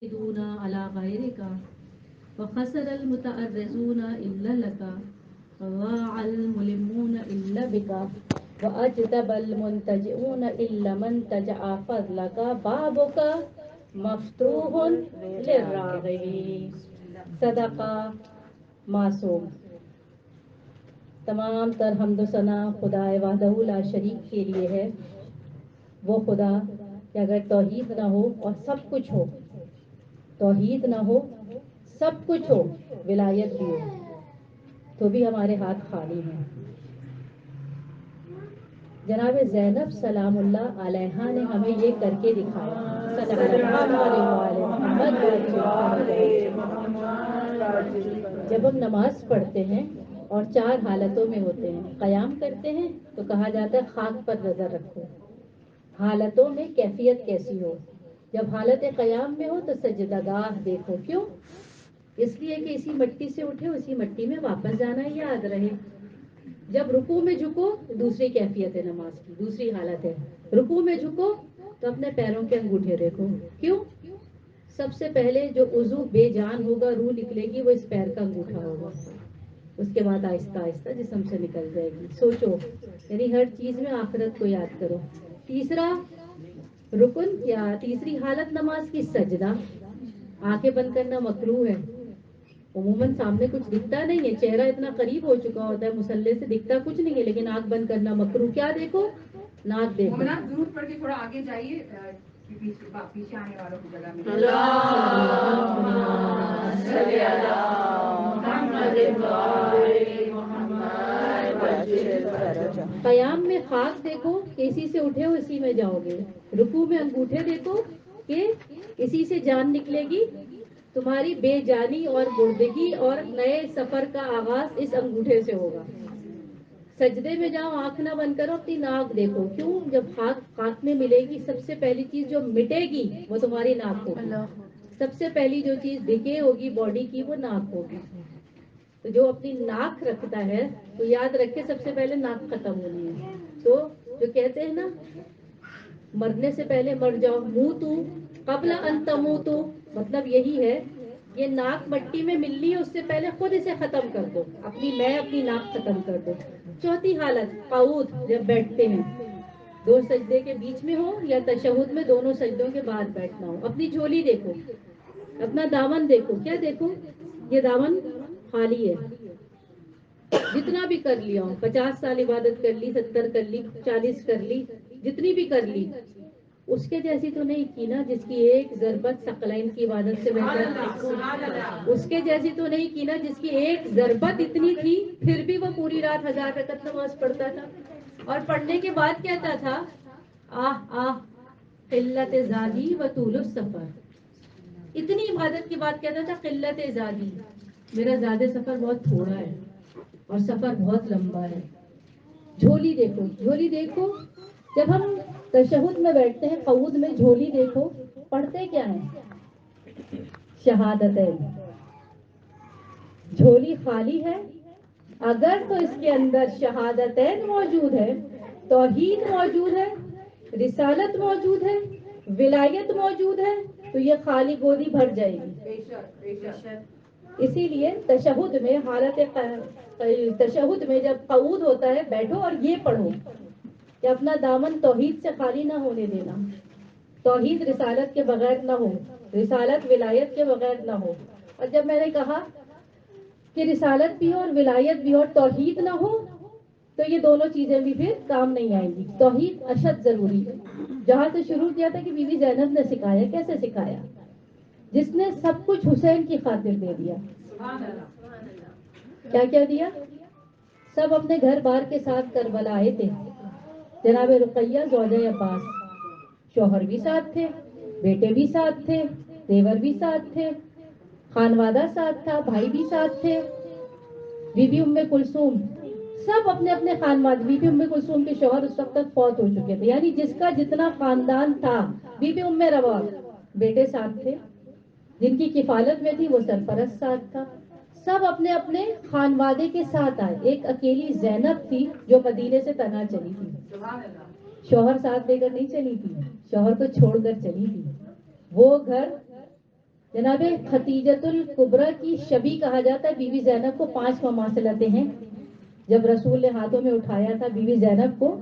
دون على غيرك وخسر المتأرزون إلا لك وضاع الملمون إلا بك وأجدب المنتجئون إلا من تجأ فضلك بابك مفتوح للراغبين. صدق معصوم. تمام تر حمد و ثنا خدا وحدہ لا شریک کے لیے ہے، وہ خدا کہ اگر توحید نہ ہو اور سب کچھ ہو، توحید نہ ہو سب کچھ ہو، ولایت بھی ہو، تو بھی ہمارے ہاتھ خالی ہیں۔ جناب زینب سلام اللہ علیہا نے ہمیں یہ کر کے دکھایا۔ صلی اللہ علیہ محمد۔ جب ہم نماز پڑھتے ہیں اور چار حالتوں میں ہوتے ہیں، قیام کرتے ہیں تو کہا جاتا ہے خاک پر نظر رکھو، حالتوں میں کیفیت کیسی ہو۔ جب حالت قیام میں ہو تو سجدہ گاہ دیکھو، کیوں؟ اس لیے کہ اسی مٹی سے اٹھے اسی مٹی میں واپس جانا ہی یاد رہے۔ جب رکوع میں جھکو دوسری کیفیت ہے، نماز کی دوسری حالت ہے، رکوع میں جھکو تو اپنے پیروں کے انگوٹھے دیکھو، کیوں؟ سب سے پہلے جو عضو بے جان ہوگا، روح نکلے گی، وہ اس پیر کا انگوٹھا ہوگا، اس کے بعد آہستہ آہستہ جسم سے نکل جائے گی۔ سوچو، یعنی ہر چیز میں آخرت کو یاد کرو۔ تیسرا رکن یا تیسری حالت نماز کی سجدہ، آنکھیں بند کرنا مکروہ ہے۔ عموماً سامنے کچھ دکھتا نہیں ہے، چہرہ اتنا قریب ہو چکا ہوتا ہے مصلے سے، دکھتا کچھ نہیں ہے، لیکن آنکھ بند کرنا مکروہ۔ کیا دیکھو؟ ناک دیکھو۔ درود پڑھ کے تھوڑا آگے جائیے، پیچھے آنے والوں کی جگہ میں۔ قیام میں خاک دیکھو کہ اسی سے اٹھے ہو اسی میں جاؤ گے، رکوع میں انگوٹھے دیکھو کہ اسی سے جان نکلے گی، تمہاری بے جانی اور مردگی اور نئے سفر کا آغاز اس انگوٹھے سے ہوگا۔ سجدے میں جاؤ، آنکھ نہ بند کرو، اپنی ناک دیکھو، کیوں؟ جب خاک میں ملے گی سب سے پہلی چیز جو مٹے گی وہ تمہاری ناک ہوگی۔ سب سے پہلی جو چیز ڈکے ہوگی باڈی کی وہ ناک ہوگی۔ تو جو اپنی ناک رکھتا ہے تو یاد رکھے سب سے پہلے ناک ختم ہونی ہے۔ تو جو کہتے ہیں نا مرنے سے پہلے مر جاؤ، موتو قبل ان تموتو، مطلب یہی ہے، یہ ناک مٹی میں ملنی ہے، اس سے پہلے خود اسے ختم کر دو، اپنی ناک ختم کر دو۔ چوتھی حالت قعود، جب بیٹھتے ہیں، دو سجدے کے بیچ میں ہو یا تشہد میں دونوں سجدوں کے بعد بیٹھنا ہو، اپنی جھولی دیکھو، اپنا دامن دیکھو، کیا دیکھو؟ یہ دامن خالی ہے، جتنا بھی کر لیا ہو، 50 سال عبادت کر لی، 70 کر لی، 40 کر لی، جتنی بھی کر لی، اس کے جیسی تو نہیں کی نا جس کی ایک ضربت ثقلین کی عبادت سے بہتر، اس کے جیسی تو نہیں کی نا جس کی ایک ضربت اتنی تھی پھر بھی وہ پوری رات 1000 رکعت نماز پڑھتا تھا، اور پڑھنے کے بعد کہتا تھا آہ آہ قلت زادی و طول السفر۔ اتنی عبادت کے بعد کہتا تھا قلت زادی، میرا زیادہ سفر بہت تھوڑا ہے اور سفر بہت لمبا ہے۔ جھولی دیکھو، جھولی دیکھو، جب ہم تشہد میں بیٹھتے ہیں قعود میں جھولی دیکھو، پڑھتے کیا ہیں؟ شہادتیں۔ جھولی خالی ہے، اگر تو اس کے اندر شہادتین موجود ہے، توحید موجود ہے، رسالت موجود ہے، ولایت موجود ہے، تو یہ خالی گودی بھر جائے گی۔ اسی لیے تشہد میں تشہد میں جب قعود ہوتا ہے بیٹھو اور یہ پڑھو کہ اپنا دامن توحید سے خالی نہ ہونے دینا، توحید رسالت کے بغیر نہ ہو، رسالت ولایت کے بغیر نہ ہو۔ اور جب میں نے کہا کہ رسالت بھی ہو اور ولایت بھی ہو اور توحید نہ ہو تو یہ دونوں چیزیں بھی پھر کام نہیں آئیں گی۔ توحید اشد ضروری ہے۔ جہاں سے شروع کیا تھا کہ بی بی زینب نے سکھایا، کیسے سکھایا؟ جس نے سب کچھ حسین کی خاطر دے دیا۔ کیا کیا دیا؟ سب اپنے گھر بار کے ساتھ کربلا آئے تھے، جناب رقیہ زوجہ عباس، شوہر بھی ساتھ تھے، بیٹے بھی ساتھ تھے، دیور بھی ساتھ تھے، خانوادہ ساتھ تھا، بھائی بھی ساتھ تھے، بی بی ام کلثوم، سب اپنے اپنے خاندان۔ بی بی ام کلثوم کے شوہر اس وقت تک فوت ہو چکے تھے، یعنی جس کا جتنا خاندان تھا۔ بی بی ام روا بیٹے ساتھ تھے، جن کی کفالت میں تھی وہ سرپرست ساتھ تھا، سب اپنے اپنے خانوادے کے ساتھ آئے۔ ایک اکیلی زینب تھی جو مدینے سے تنہا چلی تھی، شوہر ساتھ لے کر نہیں چلی تھی، شوہر کو چھوڑ کر چلی تھی۔ وہ گھر جناب خدیجۃ الکبریٰ کی شبی کہا جاتا ہے بیوی زینب کو. 5 مماثلتیں ہیں. جب رسول نے ہاتھوں میں اٹھایا تھا بیوی زینب کو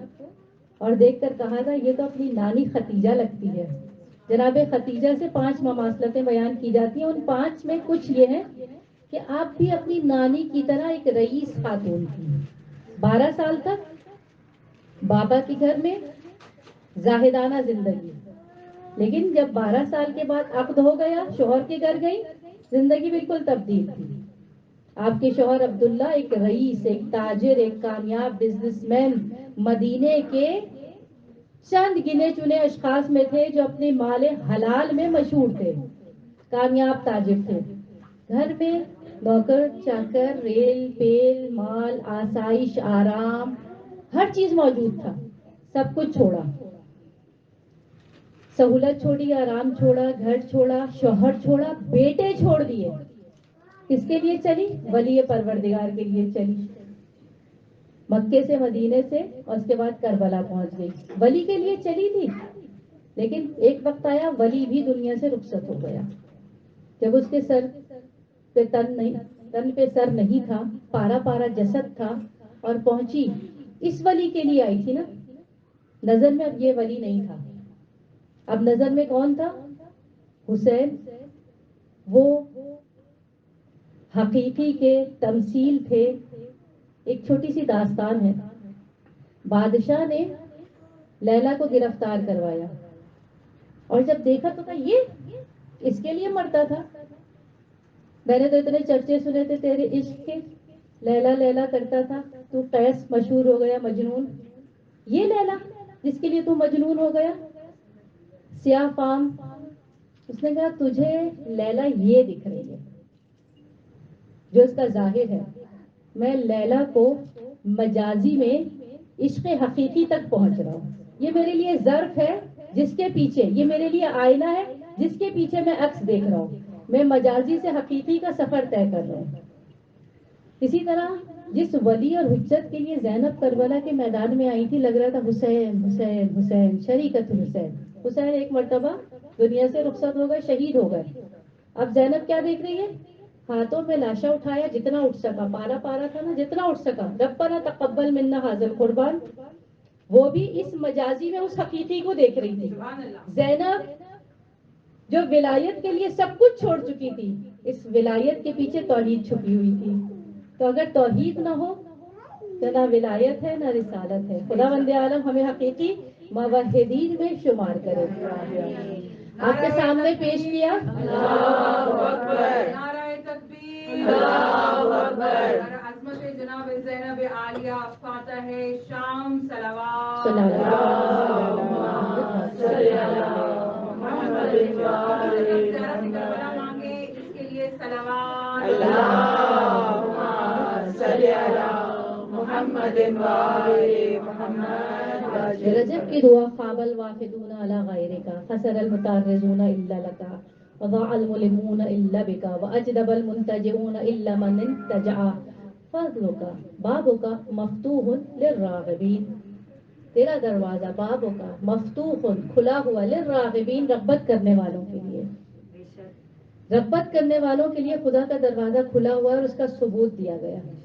اور دیکھ کر کہا تھا یہ تو اپنی نانی خدیجہ لگتی ہے. جناب خدیجہ سے 5 مماثلتیں بیان کی جاتی ہیں. ان 5 میں کچھ یہ ہے کہ آپ بھی اپنی نانی کی طرح ایک رئیس خاتون تھی. 12 سال تک بابا کے گھر میں زاہدانہ زندگی، لیکن جب 12 سال کے بعد عقد ہو گیا شوہر کے گھر گئی، زندگی بالکل تبدیل تھی. آپ کے شوہر عبداللہ ایک رئیس، ایک تاجر، ایک کامیاب بزنس مین، مدینے کے چند گنے چنے اشخاص میں تھے جو اپنے مال حلال میں مشہور تھے، کامیاب تاجر تھے. گھر میں نوکر چاکر، ریل پیل، مال، آسائش، آرام، ہر چیز موجود تھا. سب کچھ چھوڑا، سہولت چھوڑی، آرام چھوڑا، گھر چھوڑا، شوہر چھوڑا، بیٹے چھوڑ دیے. کس کے لیے چلی؟ ولی پروردگار کے لیے چلی. مکے سے، مدینے سے، اور اس کے بعد کربلا پہنچ گئی. ولی کے لیے چلی تھی، لیکن ایک وقت آیا ولی بھی دنیا سے رخصت ہو گیا. جب اس کے سر پہ تن پہ سر نہیں تھا، پارا پارا جسد تھا، اور پہنچی اس ولی کے لیے آئی تھی نا. نظر میں اب یہ ولی نہیں تھا، اب نظر میں کون تھا؟ حسین. وہ حقیقی کے تمثیل تھے. ایک چھوٹی سی داستان ہے. بادشاہ نے لیلا کو گرفتار کروایا اور جب دیکھا تو کہا یہ اس کے لیے مرتا تھا. میں نے تو اتنے چرچے سنے تھے تیرے عشق کے، لیلا لیلا کرتا تھا، تو قیس مشہور ہو گیا مجنون. یہ لیلا جس کے لیے تو مجنون ہو گیا. سیاہ فام. اس نے کہا تجھے لیلا یہ دکھ رہی ہے جو اس کا ظاہر ہے، میں لیلا کو مجازی میں عشق حقیقی تک پہنچ رہا ہوں. یہ میرے لیے ظرف ہے جس کے پیچھے، یہ میرے لیے آئینہ ہے جس کے پیچھے میں عکس دیکھ رہا ہوں. میں مجازی سے حقیقی کا سفر طے کر رہا ہوں. اسی طرح جس ولی اور حجت کے لیے زینب کربلا کے میدان میں آئی تھی، لگ رہا تھا حسین حسین حسین، شریکت حسین. حسین ایک مرتبہ دنیا سے رخصت ہو گئے، شہید ہو گئے. اب زینب کیا دیکھ رہی ہے؟ ہاتھوں میں لاشا اٹھایا جتنا اٹھ سکا، پارا پارا تھا نا، جتنا اٹھ سکا. ربنا تقبل منا ھذا القربان. وہ بھی اس مجازی میں اس حقیقی کو دیکھ رہی تھی. زینب جو ولایت کے لیے سب کچھ چھوڑ چکی تھی، اس ولایت کے پیچھے توحید چھپی ہوئی تھی. تو اگر توحید نہ ہو تو نہ ولایت ہے نہ رسالت ہے. خدا بند عالم ہمیں حقیقی موحدین میں شمار کرے. آپ کے سامنے پیش کیا نعرہ تکبیر، اللہ اکبر. عظمت جناب زینب عالیہ فاتح شام صلوات. کربلا مانگے اس کے لیے صلوات. رجب کی دعا خواب الوافدون علی غیرک خسر المتعرضون الا لک وضاع الملمون الا بک واجدب المنتجعون الا من انتجع فضلک بابک مفتوح للراغبین. تیرا دروازہ بابوں کا مفتوح کھلا ہوا للراغبین، رغبت کرنے والوں کے لیے. رغبت کرنے والوں کے لیے خدا کا دروازہ کھلا ہوا اور اس کا ثبوت دیا گیا ہے.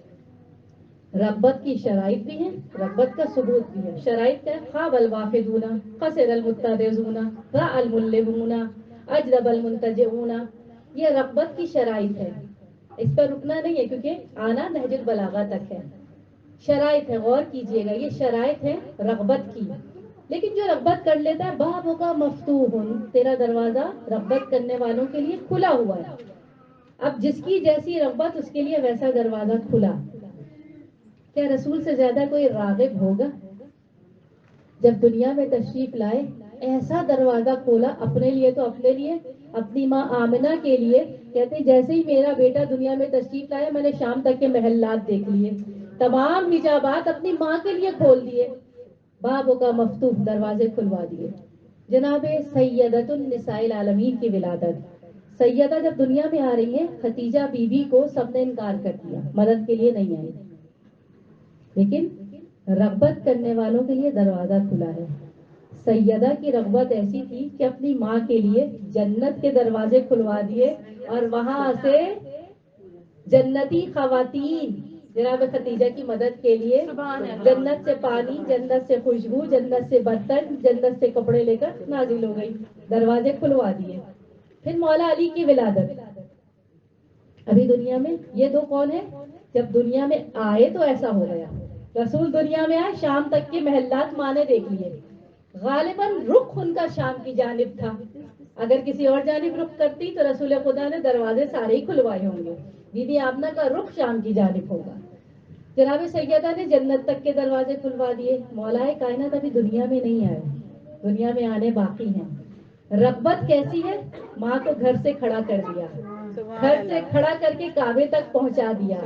رغبت کی شرائط بھی ہیں، رغبت کا ثبوت بھی ہے. شرائط کیا ہے؟ خواب الوافدون، خسر المتعرضون، راء الملمون، اجدب المنتجعون. یہ رغبت کی شرائط ہے. اس پر رکنا نہیں ہے کیونکہ آنا نہج البلاغہ تک ہے. شرائط ہے، غور کیجئے گا، یہ شرائط ہے رغبت کی. لیکن جو رغبت کر لیتا ہے بابوں کا مفتوح، تیرا دروازہ رغبت کرنے والوں کے لیے کھلا ہوا ہے. اب جس کی جیسی رغبت اس کے لیے ویسا دروازہ کھلا. کیا رسول سے زیادہ کوئی راغب ہوگا؟ جب دنیا میں تشریف لائے ایسا دروازہ کھولا اپنے لیے تو اپنے لیے، اپنی ماں آمنہ کے لیے. کہتے جیسے ہی میرا بیٹا دنیا میں تشریف لایا میں نے شام تک کے محلات دیکھ لیے، تمام حجابات اپنی ماں کے لیے کھول دیے، بابوں کا مفتوح، دروازے کھلوا دیے. جناب سیدۃ النساء العالمین کی ولادت. سیدہ جب دنیا میں آ رہی ہیں، خدیجہ بی بی کو سب نے انکار کر دیا، مدد کے لیے نہیں آئی. لیکن رغبت کرنے والوں کے لیے دروازہ کھلا ہے. سیدہ کی رغبت ایسی تھی کہ اپنی ماں کے لیے جنت کے دروازے کھلوا دیے اور وہاں سے جنتی خواتین جناب ختیجہ کی مدد کے لیے جنت سے پانی، جنت سے خوشبو، جنت سے برتن، جنت سے کپڑے لے کر نازل ہو گئی، دروازے کھلوا دیے۔ پھر مولا علی کی ولادت ابھی دنیا میں، یہ دو کون ہیں؟ جب دنیا میں آئے تو ایسا ہو گیا، رسول دنیا میں آئے، شام تک کے محلات ماں نے دیکھ لیے، غالباً رخ ان کا شام کی جانب تھا، اگر کسی اور جانب رخ کرتی تو رسول خدا نے دروازے سارے ہی کھلوائے ہوں گے، بی بی آمنہ کا رخ شام کی جانب ہوگا۔ جناب سیدہ نے جنت تک کے دروازے کھلوا دیے۔ مولا کائنات ابھی دنیا میں نہیں آئے، دنیا میں آنے باقی ہیں۔ رغبت کیسی ہے؟ ماں کو گھر سے کھڑا کر دیا، گھر سے کھڑا کر کے کعبے تک پہنچا دیا،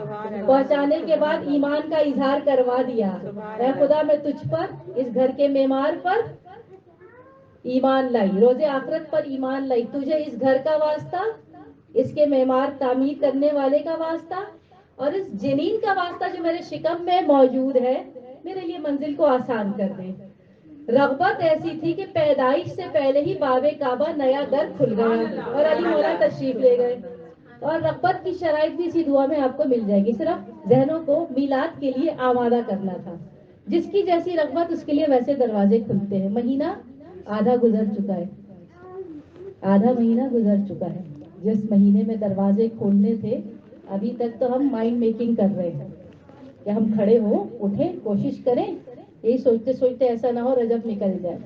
پہنچانے کے بعد ایمان کا اظہار کروا دیا، اے خدا میں تجھ پر، اس گھر کے معمار پر ایمان لائی، روز آخرت پر ایمان لائی، تجھے اس گھر کا واسطہ، اس کے معمار تعمیر کرنے والے کا واسطہ اور اس جنین کا واسطہ جو میرے شکم میں موجود ہے، میرے لیے منزل کو آسان کر دے۔ رغبت ایسی تھی کہ پیدائش سے پہلے ہی باب کعبہ نیا در کھل گیا اور علی مولا تشریف لے گئے۔ اور رغبت کی شرائط بھی اسی دعا میں آپ کو مل جائے گی، صرف ذہنوں کو میلاد کے لیے آمادہ کرنا تھا۔ جس کی جیسی رغبت اس کے لیے ویسے دروازے کھلتے ہیں۔ مہینہ آدھا گزر چکا ہے، آدھا مہینہ گزر چکا ہے، جس مہینے میں دروازے کھولنے تھے ابھی تک تو ہم مائنڈ میکنگ کر رہے ہیں کہ ہم کھڑے ہو اٹھیں، کوشش کریں، یہی سوچتے سوچتے ایسا نہ ہو رجب نکل جائے۔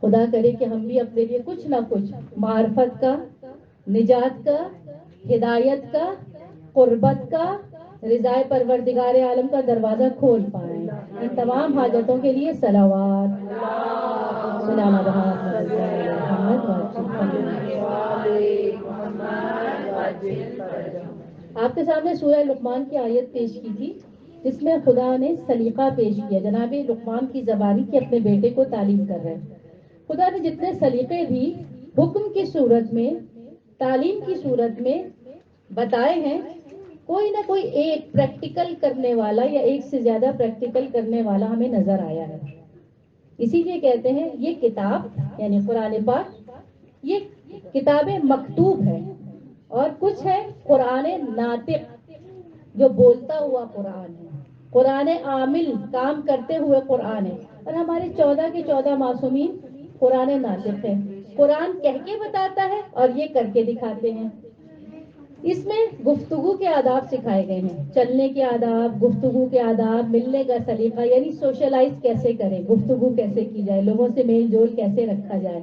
خدا کرے کہ ہم بھی اپنے لیے کچھ نہ کچھ معرفت کا، نجات کا، ہدایت کا، قربت کا، رضائے پروردگار عالم کا دروازہ کھول پائیں۔ ان تمام حاجتوں کے لیے صلوات آپ کے سامنے سورہ لقمان کی آیت پیش کی تھی جس میں خدا نے سلیقہ پیش کیا، جناب لقمان کی زبانی کی اپنے بیٹے کو تعلیم کر رہے ہیں۔ خدا نے جتنے سلیقے بھی حکم کی صورت میں، تعلیم کی صورت میں بتائے ہیں، کوئی نہ کوئی ایک پریکٹیکل کرنے والا یا ایک سے زیادہ پریکٹیکل کرنے والا ہمیں نظر آیا ہے۔ اسی لیے کہتے ہیں یہ کتاب یعنی قرآن پاک یہ کتاب مکتوب ہے، اور کچھ ہے قرآن ناطق جو بولتا ہوا قرآن ہے، قرآن عامل کام کرتے ہوئے قرآن ہے، اور ہمارے 14 کے 14 معصومین قرآن ناطق ہے، قرآن کہہ کے بتاتا ہے اور یہ کر کے دکھاتے ہیں۔ اس میں گفتگو کے آداب سکھائے گئے ہیں، چلنے کے آداب، گفتگو کے آداب، ملنے کا سلیقہ، یعنی سوشلائز کیسے کریں، گفتگو کیسے کی جائے، لوگوں سے میل جول کیسے رکھا جائے۔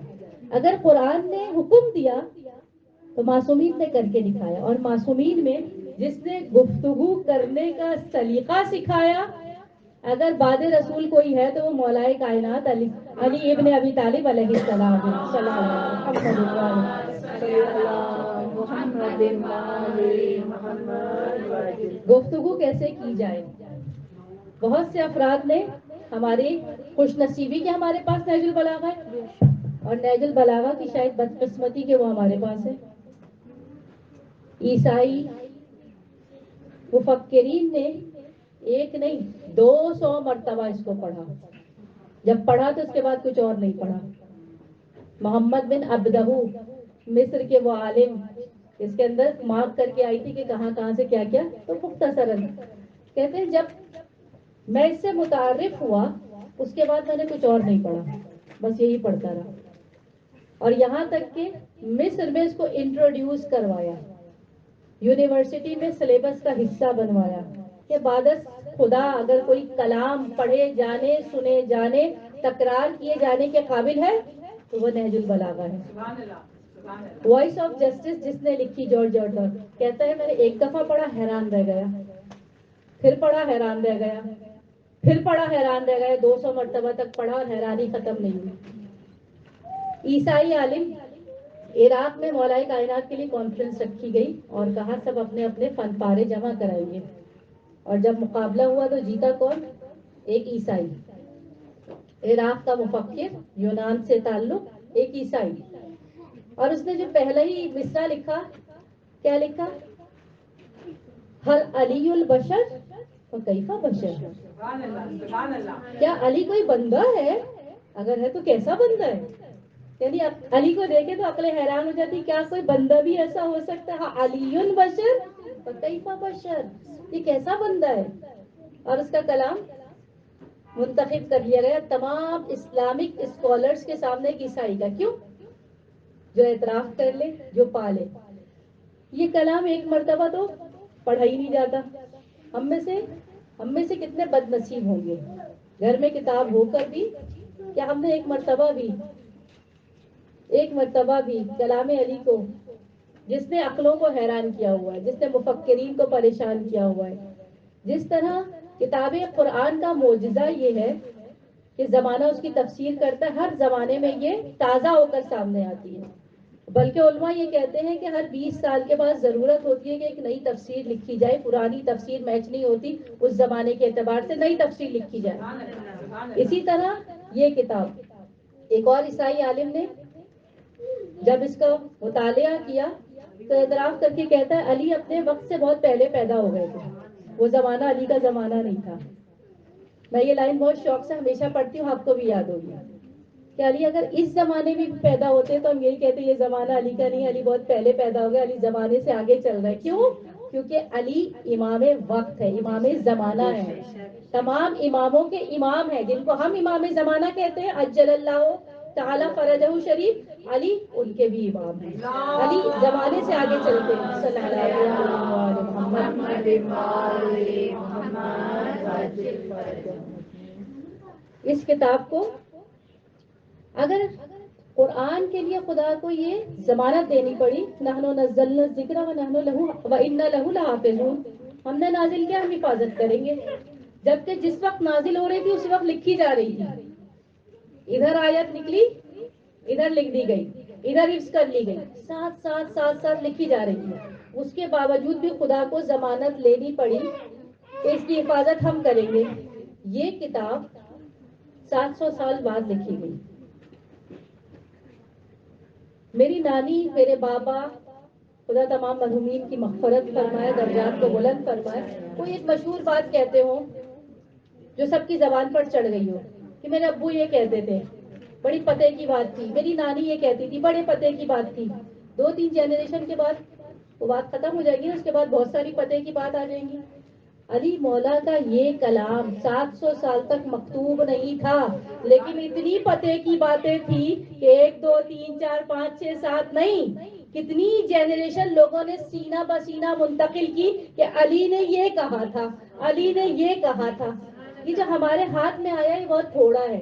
اگر قرآن نے حکم دیا تو معصومین نے کر کے دکھایا، اور معصومین میں جس نے گفتگو کرنے کا سلیقہ سکھایا، اگر بعد رسول کوئی ہے تو وہ مولا کائنات علی ابن ابی طالب علیہ السلام ہے۔ صلی اللہ علیہ وسلم۔ گفتگو کیسے کی جائے؟ بہت سے افراد نے ہماری خوش نصیبی کہ ہمارے پاس نہج البلاغہ ہے، اور نہج البلاغہ کی شاید بدقسمتی کہ وہ ہمارے پاس ہے۔ عیسائی مفکرین نے ایک نہیں 200 مرتبہ اس کو پڑھا، جب پڑھا تو اس کے بعد کچھ اور نہیں پڑھا۔ محمد بن عبدہ مصر کے وہ عالم اس کے اندر مارک کر کے آئی تھی کہ کہاں کہاں سے کیا کیا، تو مختصراً کہتے ہیں جب میں اس سے متعارف ہوا اس کے بعد میں نے کچھ اور نہیں پڑھا، بس یہی پڑھتا رہا، اور یہاں تک کہ مصر میں اس کو انٹروڈیوس کروایا، یونیورسٹی میں سلیبس کا حصہ بنوایا کہ بعد خدا اگر کوئی کلام پڑھے جانے، سنے جانے، تکرار کیے جانے کے قابل ہے تو وہ نہج البلاغہ ہے۔ وائس آف جسٹس جس نے لکھی جارج آرٹن کہتا ہے میں نے ایک دفعہ پڑھا حیران رہ گیا، پھر پڑھا حیران رہ گیا، پھر پڑھا حیران رہ گیا، 200 مرتبہ تک پڑھا اور حیرانی ختم نہیں ہوئی۔ عیسائی عالم عراق میں مولا کائنات کے لیے کانفرنس رکھی گئی اور کہا سب اپنے اپنے فن پارے جمع کرائیں گے، اور جب مقابلہ ہوا تو جیتا کون؟ ایک عیسائی، عراق کا مفکر، یونان سے تعلق، ایک عیسائی، اور اس نے جو پہلا ہی مصرع لکھا، کیا لکھا؟ ہل علی البشر فکیف بشر، کیا علی کوئی بندہ ہے؟ اگر ہے تو کیسا بندہ ہے. یعنی علی کو دیکھے تو عقلیں حیران ہو جاتی, کیا کوئی بندہ بھی ایسا ہو سکتا ہے؟ علی بشر کیفا بشر, یہ کیسا بندہ ہے. اور اس کا کلام منتخب کر لیا گیا تمام اسلامک اسکالرز کے سامنے ایک عیسائی کا. کیوں؟ جو اعتراف کر لے, جو پالے. یہ کلام ایک مرتبہ تو پڑھا ہی نہیں جاتا. ہم میں سے کتنے بد نصیب ہوں گے گھر میں کتاب ہو کر بھی کہ ہم نے ایک مرتبہ بھی کلام علی کو, جس نے عقلوں کو حیران کیا ہوا ہے, جس نے مفکرین کو پریشان کیا ہوا ہے, جس طرح کتاب قرآن کا معجزہ یہ ہے کہ زمانہ اس کی تفسیر کرتا ہے, ہر زمانے میں یہ تازہ ہو کر سامنے آتی ہے. بلکہ علماء یہ کہتے ہیں کہ ہر 20 سال کے بعد ضرورت ہوتی ہے کہ ایک نئی تفسیر لکھی جائے, پرانی تفسیر میچ نہیں ہوتی اس زمانے کے اعتبار سے, نئی تفسیر لکھی جائے. اسی طرح یہ کتاب, ایک اور عیسائی عالم نے جب اس کا مطالعہ کیا تو اعتراف کر کے کہتا ہے علی اپنے وقت سے بہت پہلے پیدا ہو گئے تھے, وہ زمانہ علی کا زمانہ نہیں تھا. میں یہ لائن بہت شوق سے ہمیشہ پڑھتی ہوں, آپ کو بھی یاد ہوگی کہ علی اگر اس زمانے میں بھی پیدا ہوتے تو ہم یہی کہتے ہیں یہ زمانہ علی کا نہیں, علی بہت پہلے پیدا ہو گیا, علی زمانے سے آگے چل رہا ہے. کیوں؟ کیونکہ علی امام وقت ہے, امام زمانہ ہے, تمام اماموں کے امام ہے, جن کو ہم امام زمانہ کہتے ہیں عجل اللہ تعالی فرجہ شریف, علی ان کے بھی امام ہیں. علی زمانے سے آگے چلتے ہیں. صلی اللہ علیہ محمد. اس کتاب کو اگر قرآن کے لیے خدا کو یہ ضمانت دینی پڑی, نحن نزلنا الذکر ونحن له وإنا له لحافظون, ہم نے نازل کیا, ہم حفاظت کریں گے. جبکہ جس وقت نازل ہو رہی تھی اسی وقت لکھی جا رہی تھی. ادھر آیت نکلی, ادھر لکھ دی گئی, ادھر حفظ کر لی گئی, ساتھ لکھی جا رہی ہے. اس کے باوجود بھی خدا کو ضمانت لینی پڑی کہ اس کی حفاظت ہم کریں گے. یہ کتاب 700 سال بعد لکھی گئی. میری نانی, میرے بابا, خدا تمام مرحومین کی مغفرت فرمائے, درجات کو بلند فرمائے, کوئی ایک مشہور بات کہتے ہو جو سب کی زبان پر چڑھ گئی ہو کہ میرے ابو یہ کہتے تھے, بڑی پتے کی بات تھی. میری نانی یہ کہتی تھی, بڑے پتے کی بات تھی. 2-3 جنریشن کے بعد وہ بات ختم ہو جائے گی, اس کے بعد بہت ساری پتے کی بات آ جائیں گی. علی مولا کا یہ کلام 700 سال تک مکتوب نہیں تھا, لیکن اتنی پتے کی باتیں تھی کہ 1 2 3 4 5 6 7 نہیں, کتنی جنریشن لوگوں نے سینہ بسینہ منتقل کی کہ علی نے یہ کہا تھا, علی نے یہ کہا تھا. یہ جو ہمارے ہاتھ میں آیا یہ بہت تھوڑا ہے,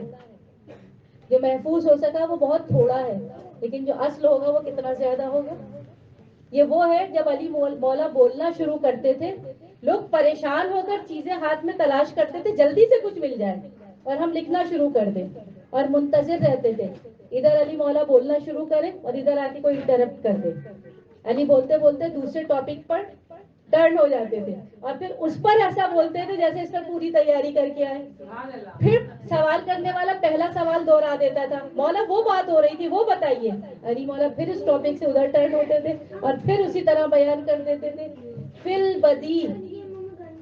جو محفوظ ہو سکا وہ بہت تھوڑا ہے, لیکن جو اصل ہوگا وہ کتنا زیادہ ہوگا. یہ وہ ہے جب علی مولا بولنا شروع کرتے تھے, لوگ پریشان ہو کر چیزیں ہاتھ میں تلاش کرتے تھے جلدی سے کچھ مل جائے اور ہم لکھنا شروع کر دیں, اور منتظر رہتے تھے ادھر علی مولا بولنا شروع کرے اور ادھر آ کے کوئی انٹرپٹ کر دے. علی بولتے بولتے دوسرے ٹاپک پر ٹرن ہو جاتے تھے اور پھر اس پر ایسا بولتے تھے جیسے اس پر پوری تیاری کر کے آئے. پھر سوال کرنے والا پہلا سوال دوہرا دیتا تھا, مولا وہ بات ہو رہی تھی وہ بتائیے. علی مولا پھر اس ٹاپک سے ادھر ٹرن ہوتے تھے اور پھر اسی طرح بیان کر دیتے تھے. فل بدی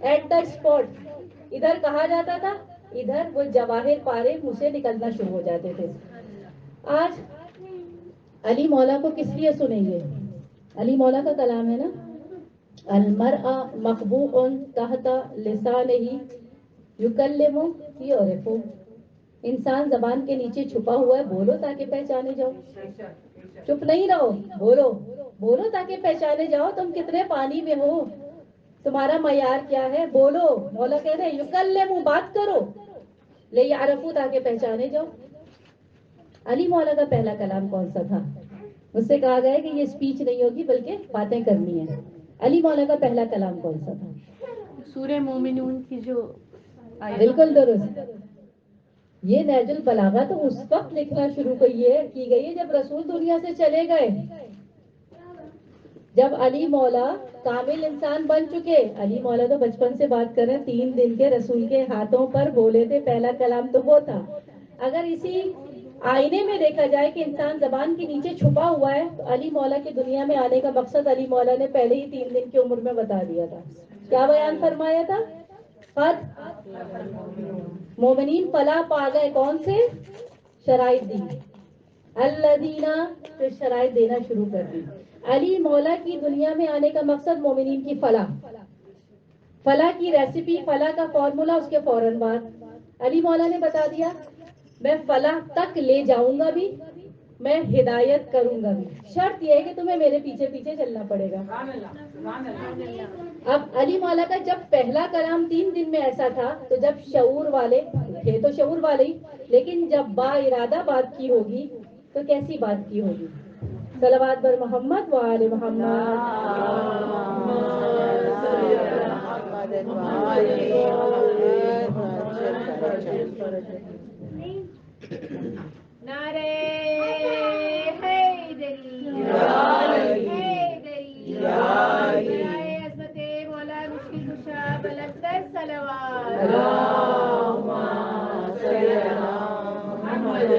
ایٹ دا اسپاٹ, ادھر کہا جاتا تھا, ادھر وہ جواہر پارے منہ سے نکلنا شروع ہو جاتے تھے. آج علی مولا کو کس لیے سنیں گے؟ علی مولا کا کلام ہے نا, المرء مخبوء تحت لسانہ یکلم یعرف, انسان زبان کے نیچے چھپا ہوا ہے, بولو تاکہ پہچانے جاؤ. چپ نہیں رہو, بولو, بولو تاکہ پہچانے جاؤ. تم کتنے پانی میں ہو, تمہارا معیار کیا ہے, بولو. مولا کہہ رہے یکلم, بات کرو, لے یعرفو, تاکہ پہچانے جاؤ. علی مولا کا پہلا کلام کون سا تھا؟ مجھ سے کہا گیا کہ یہ اسپیچ نہیں ہوگی بلکہ باتیں کرنی ہے. علی مولا کا پہلا کلام کون سا تھا؟ سورہ مومنون کی جو بالکل درست. یہ نہج البلاغہ تو اس وقت لکھنا شروع کی گئی ہے جب رسول دنیا سے چلے گئے, جب علی مولا کامل انسان بن چکے. علی مولا تو بچپن سے بات کر رہے ہیں, 3 دن کے رسول کے ہاتھوں پر بولے تھے, پہلا کلام تو وہ تھا. اگر اسی آئینے میں دیکھا جائے کہ انسان زبان کے نیچے چھپا ہوا ہے, تو علی مولا کی دنیا میں آنے کا مقصد علی مولا نے پہلے ہی 3 دن کی عمر میں بتا دیا تھا. کیا بیان فرمایا تھا؟ قد مومنین فلاح پا گئے, کون سے؟ شرائط دی، الذین پھر شرائط دینا شروع کر دی. علی مولا کی دنیا میں آنے کا مقصد مومنین کی فلاح، فلاح کی ریسیپی، فلاح کا فارمولا. اس کے فوراً بعد علی مولا نے بتا دیا میں فلاح تک لے جاؤں گا بھی، میں ہدایت کروں گا بھی. شرط یہ ہے کہ تمہیں میرے پیچھے پیچھے چلنا پڑے گا. اب علی مولا کا جب پہلا کلام 3 دن میں ایسا تھا تو جب شعور والے تھے تو شعور والے ہی، لیکن جب با ارادہ بات کی ہوگی تو کیسی بات کی ہوگی؟ صلوات بر محمد و آل محمد. نعرہ حیدری، حیدری، نعرہ عظمت مولا مشکل کشا بلندر صلوات. اللہم صلی علی محمد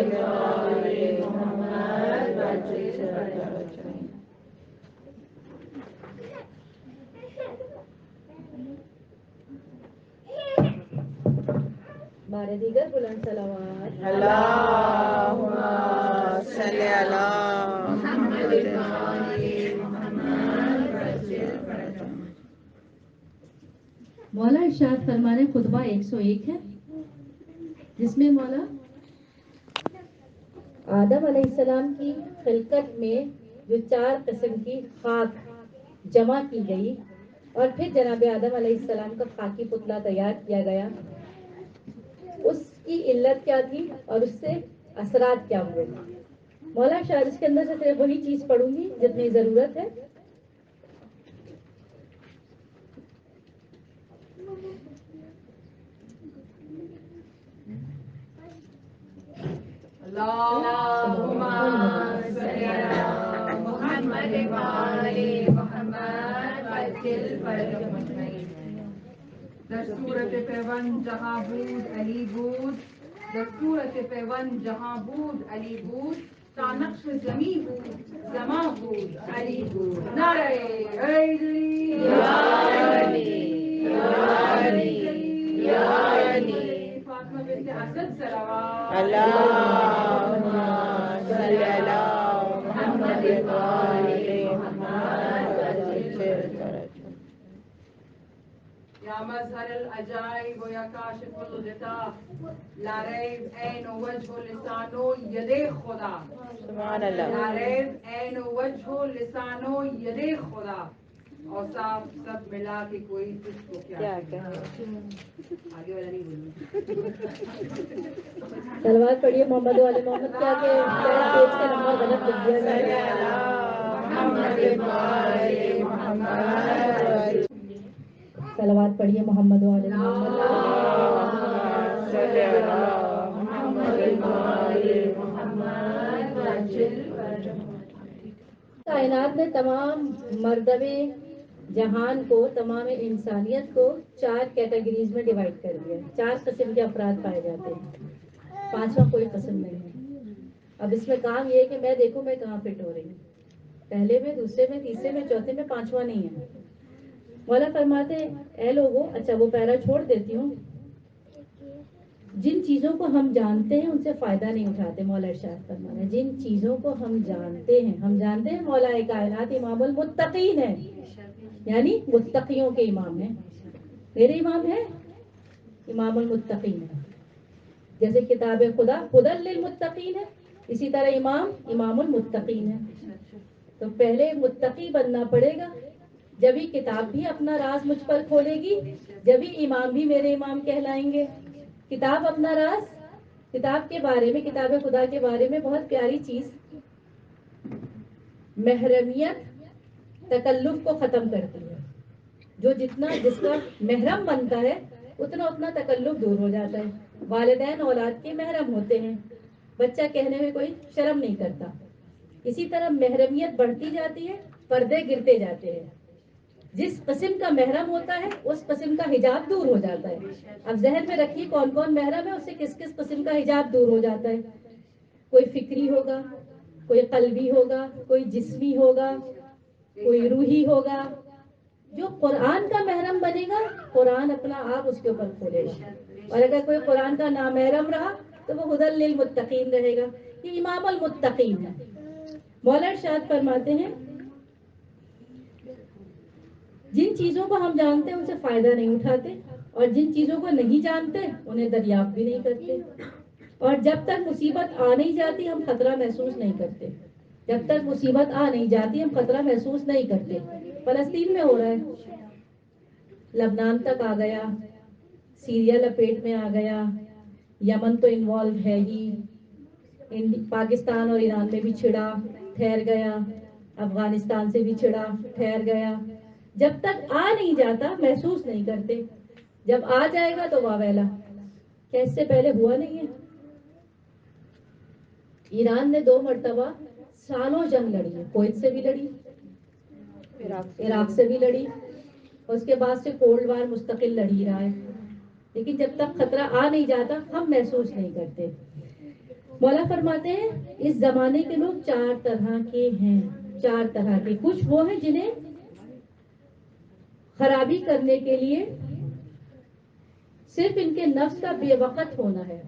بارے دیگر بلند صلوات. اللہم صلی علی مولا ارشاد فرمانے خطبہ 101 ہے، جس میں مولا آدم علیہ السلام کی خلقت میں جو 4 قسم کی خاک جمع کی گئی اور پھر جناب آدم علیہ السلام کا خاکی پتلا تیار کیا گیا، اس کی علت کیا تھی اور اس سے اثرات کیا ہوئے. مولا شاید اس کے اندر سے صرف وہی چیز پڑھوں گی جتنی ضرورت ہے. اللہم صلی علی محمد و آل محمد وجل فرج مجمعین. در صورت پیوند جہاں بود علی بود، در صورت پیوند جہاں بود علی بود، تا نقش زمین بود زمان بود علی بود. نعرہ حیدری یا علی یا علی یا علی. فاطمہ بنت اسد صلوات. اللہم صلی علی محمد و آل محمد. یا مظہر العجائب و یا کاشف الغطا، لا ریب عین و وجہ و لسان و ید خدا. سبحان اللہ. لا ریب عین و وجہ و لسان و ید خدا. اوصاف سب ملا کے کوئی تجھ کو کیا کہے. آگے والا نہیں بولوں. صلوات پڑھیے محمد والے محمد. کیا کہ پیج کا نمبر غلط لکھ دیا گیا ہے. محمد و آل محمد. صلوات پڑھیے محمد والے محمد. صلی علی محمد و آل محمد. کائنات نے تمام مردبے جہان کو، تمام انسانیت کو 4 کیٹیگریز میں ڈیوائڈ کر دیا. 4 قسم کے افراد پائے جاتے ہیں، 5واں کوئی قسم نہیں ہے. اب اس میں کام یہ ہے کہ میں دیکھوں میں کہاں فٹ ہو رہی ہوں، پہلے میں، دوسرے میں، تیسرے میں، چوتھے میں، 5واں نہیں ہے. مولا فرماتے اے لوگوں، اچھا وہ پیرا چھوڑ دیتی ہوں. جن چیزوں کو ہم جانتے ہیں ان سے فائدہ نہیں اٹھاتے. مولا ارشاد فرمانا ہے جن چیزوں کو ہم جانتے ہیں مولا کائنات امام المتقین ہے، یعنی متقیوں کے امام ہیں. میرے امام ہے امام المتقین ہے. جیسے کتاب خدا ہدی للمتقین ہے، اسی طرح امام المتقین ہے. تو پہلے متقی بننا پڑے گا، جبھی کتاب بھی اپنا راز مجھ پر کھولے گی، جبھی امام بھی میرے امام کہلائیں گے. کتاب اپنا راز، کتاب کے بارے میں، کتاب خدا کے بارے میں بہت پیاری چیز، محرمیت تکلف کو ختم کرتی ہے. جو جس کا محرم بنتا ہے اتنا تکلف دور ہو جاتا ہے. والدین اولاد کے محرم ہوتے ہیں، بچہ کہنے میں کوئی شرم نہیں کرتا. اسی طرح محرمیت بڑھتی جاتی ہے، پردے گرتے جاتے ہیں. جس قسم کا محرم ہوتا ہے اس قسم کا حجاب دور ہو جاتا ہے. اب ذہن میں رکھیے کون کون محرم ہے، اس سے کس کس قسم کا حجاب دور ہو جاتا ہے. کوئی فکری ہوگا، کوئی قلبی ہوگا، کوئی جسمی ہوگا، کوئی روحی ہوگا. جو قرآن کا محرم بنے گا قرآن اپنا آپ اس کے اوپر کھولے گا، اور اگر کوئی قرآن کا نامحرم رہا تو وہ ہدی للمتقین رہے گا. یہ امام المتقین ہے. مولا ارشاد فرماتے ہیں جن چیزوں کو ہم جانتے ہیں ان سے فائدہ نہیں اٹھاتے، اور جن چیزوں کو نہیں جانتے انہیں دریافت بھی نہیں کرتے. اور جب تک مصیبت آ نہیں جاتی ہم خطرہ محسوس نہیں کرتے. جب تک مصیبت آ نہیں جاتی ہم خطرہ محسوس نہیں کرتے. فلسطین میں ہو رہا ہے، لبنان تک آ گیا، سیریا لپیٹ میں آ گیا، یمن تو انوالو ہے ہی، پاکستان اور ایران میں بھی چھڑا ٹھہر گیا، افغانستان سے بھی چھڑا ٹھہر گیا. جب تک آ نہیں جاتا محسوس نہیں کرتے، جب آ جائے گا تو واویلا. کیا اس سے پہلے ہوا نہیں ہے؟ ایران نے 2 مرتبہ سالوں جنگ لڑی ہے، کویت سے بھی لڑی، عراق سے بھی لڑی، اور اس کے بعد سے کولڈ وار مستقل لڑی رہا ہے. لیکن جب تک خطرہ آ نہیں جاتا ہم محسوس نہیں کرتے. مولا فرماتے ہیں اس زمانے کے لوگ 4 طرح کے ہیں. 4 طرح کے. کچھ وہ ہیں جنہیں خرابی کرنے کے لیے صرف ان کے نفس کا بے وقت ہونا ہے،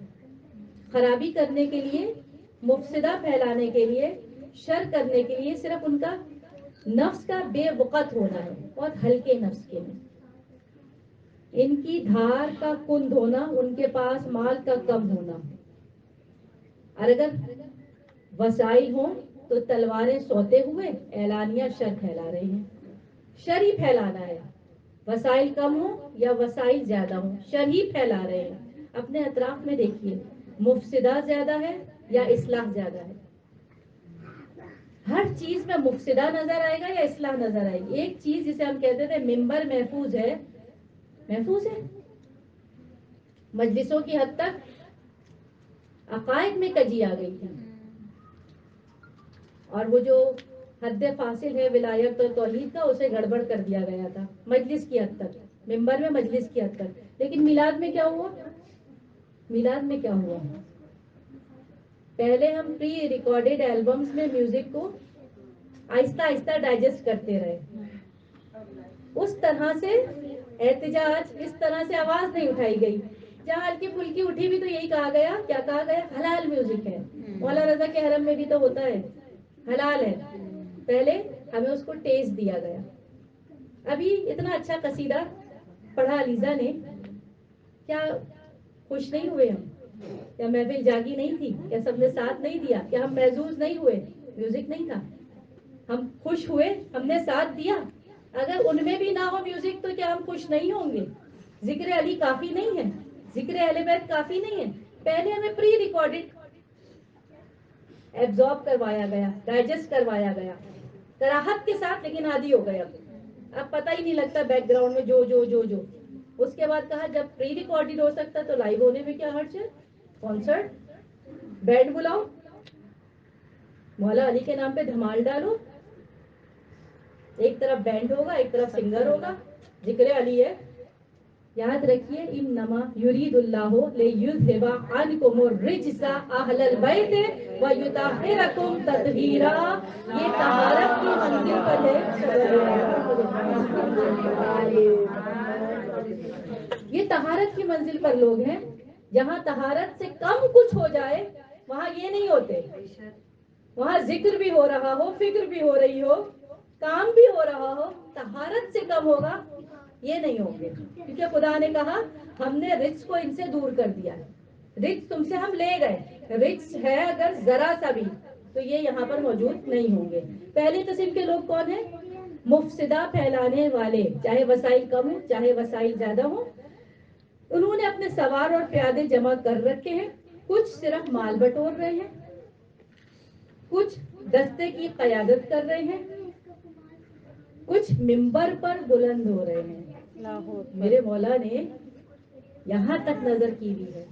خرابی کرنے کے لیے، مفسدہ پھیلانے کے لیے، شر کرنے کے لیے صرف ان کا نفس کا بے وقت ہونا ہے، بہت ہلکے نفس کے ہیں. ان کی دھار کا کند ہونا، ان کے پاس مال کا کم ہونا. اور اگر وسائل ہوں تو تلواریں سوتے ہوئے اعلانیہ شر پھیلا رہے ہیں. شر ہی پھیلانا ہے. وسائل کم ہوں یا وسائل زیادہ ہوں، شر ہی پھیلا رہے ہیں. اپنے اطراف میں دیکھیے مفسدہ زیادہ ہے یا اصلاح زیادہ ہے؟ ہر چیز میں مفسدہ نظر آئے گا یا اصلاح نظر آئے گی. ایک چیز جسے ہم کہتے تھے ممبر محفوظ ہے، محفوظ ہے. مجلسوں کی حد تک عقائد میں کجی آ گئی تھی، اور وہ جو حد فاصل ہے ولایت اور توحید کا اسے گڑبڑ کر دیا گیا تھا مجلس کی حد تک، ممبر میں مجلس کی حد تک. لیکن میلاد میں کیا ہوا؟ میلاد میں کیا ہوا؟ پہلے ہم پری ریکارڈڈ البمز میں میوزک کو آہستہ آہستہ ڈائجسٹ کرتے رہے. اس طرح سے احتجاج، اس طرح سے آواز نہیں اٹھائی گئی. جہاں ہلکی پھلکی اٹھی بھی تو یہی کہا گیا، کیا کہا گیا؟ حلال میوزک ہے. مولا رضا کے حرم میں بھی تو ہوتا ہے، حلال ہے. پہلے ہمیں اس کو ٹیسٹ دیا گیا. ابھی اتنا اچھا قصیدہ پڑھا علیزہ نے، کیا خوش نہیں ہوئے ہم؟ کیا محفل جاگی نہیں تھی؟ کیا سب نے ساتھ نہیں دیا؟ کیا ہم محظوظ نہیں ہوئے؟ میوزک نہیں تھا، ہم خوش ہوئے، ہم نے ساتھ دیا. اگر ان میں بھی نہ ہو میوزک تو کیا ہم خوش نہیں ہوں گے؟ ذکر علی کافی نہیں ہے؟ ذکر اہل بیت کافی نہیں ہے؟ پہلے ہمیں پری ریکارڈڈ ایبزارب کروایا گیا، ڈائجسٹ کروایا گیا کراہت کے ساتھ، لیکن عادی ہو گیا. اب پتہ ہی نہیں لگتا بیک گراؤنڈ میں جو جو جو جو. اس کے بعد کہا جب پری ریکارڈڈ ہو سکتا تو لائیو ہونے میں کیا حرج ہے؟ کانسرٹ، بینڈ بلاؤ، مولا علی کے نام پہ دھمال ڈالو. ایک طرف بینڈ ہوگا، ایک طرف سنگر ہوگا، ذکر علی ہے. یاد رکھیے انما یرید اللہ لیذھب عنکم الرجس اہل البیت ویطہرکم تطہیرا. یہ طہارت کی منزل پر ہے. یہ طہارت کی منزل پر لوگ ہیں. جہاں طہارت سے کم کچھ ہو جائے وہاں یہ نہیں ہوتے. وہاں ذکر بھی ہو رہا ہو، فکر بھی ہو رہی ہو، کام بھی ہو رہا ہو، طہارت سے کم ہوگا یہ نہیں ہوں گے. کیونکہ خدا نے کہا ہم نے رجس کو ان سے دور کر دیا ہے. رجس تم سے ہم لے گئے، رجس ہے اگر ذرا سا بھی تو یہ یہاں پر موجود نہیں ہوں گے. پہلی قسم کے لوگ کون ہیں؟ مفسدہ پھیلانے والے، چاہے وسائل کم ہوں چاہے وسائل زیادہ ہوں. انہوں نے اپنے سوار اور پیادے جمع کر رکھے ہیں. کچھ صرف مال بٹور رہے ہیں، کچھ دستے کی قیادت کر رہے ہیں، کچھ ممبر پر بلند ہو رہے ہیں. میرے مولا نے یہاں تک نظر کی ہوئی ہے،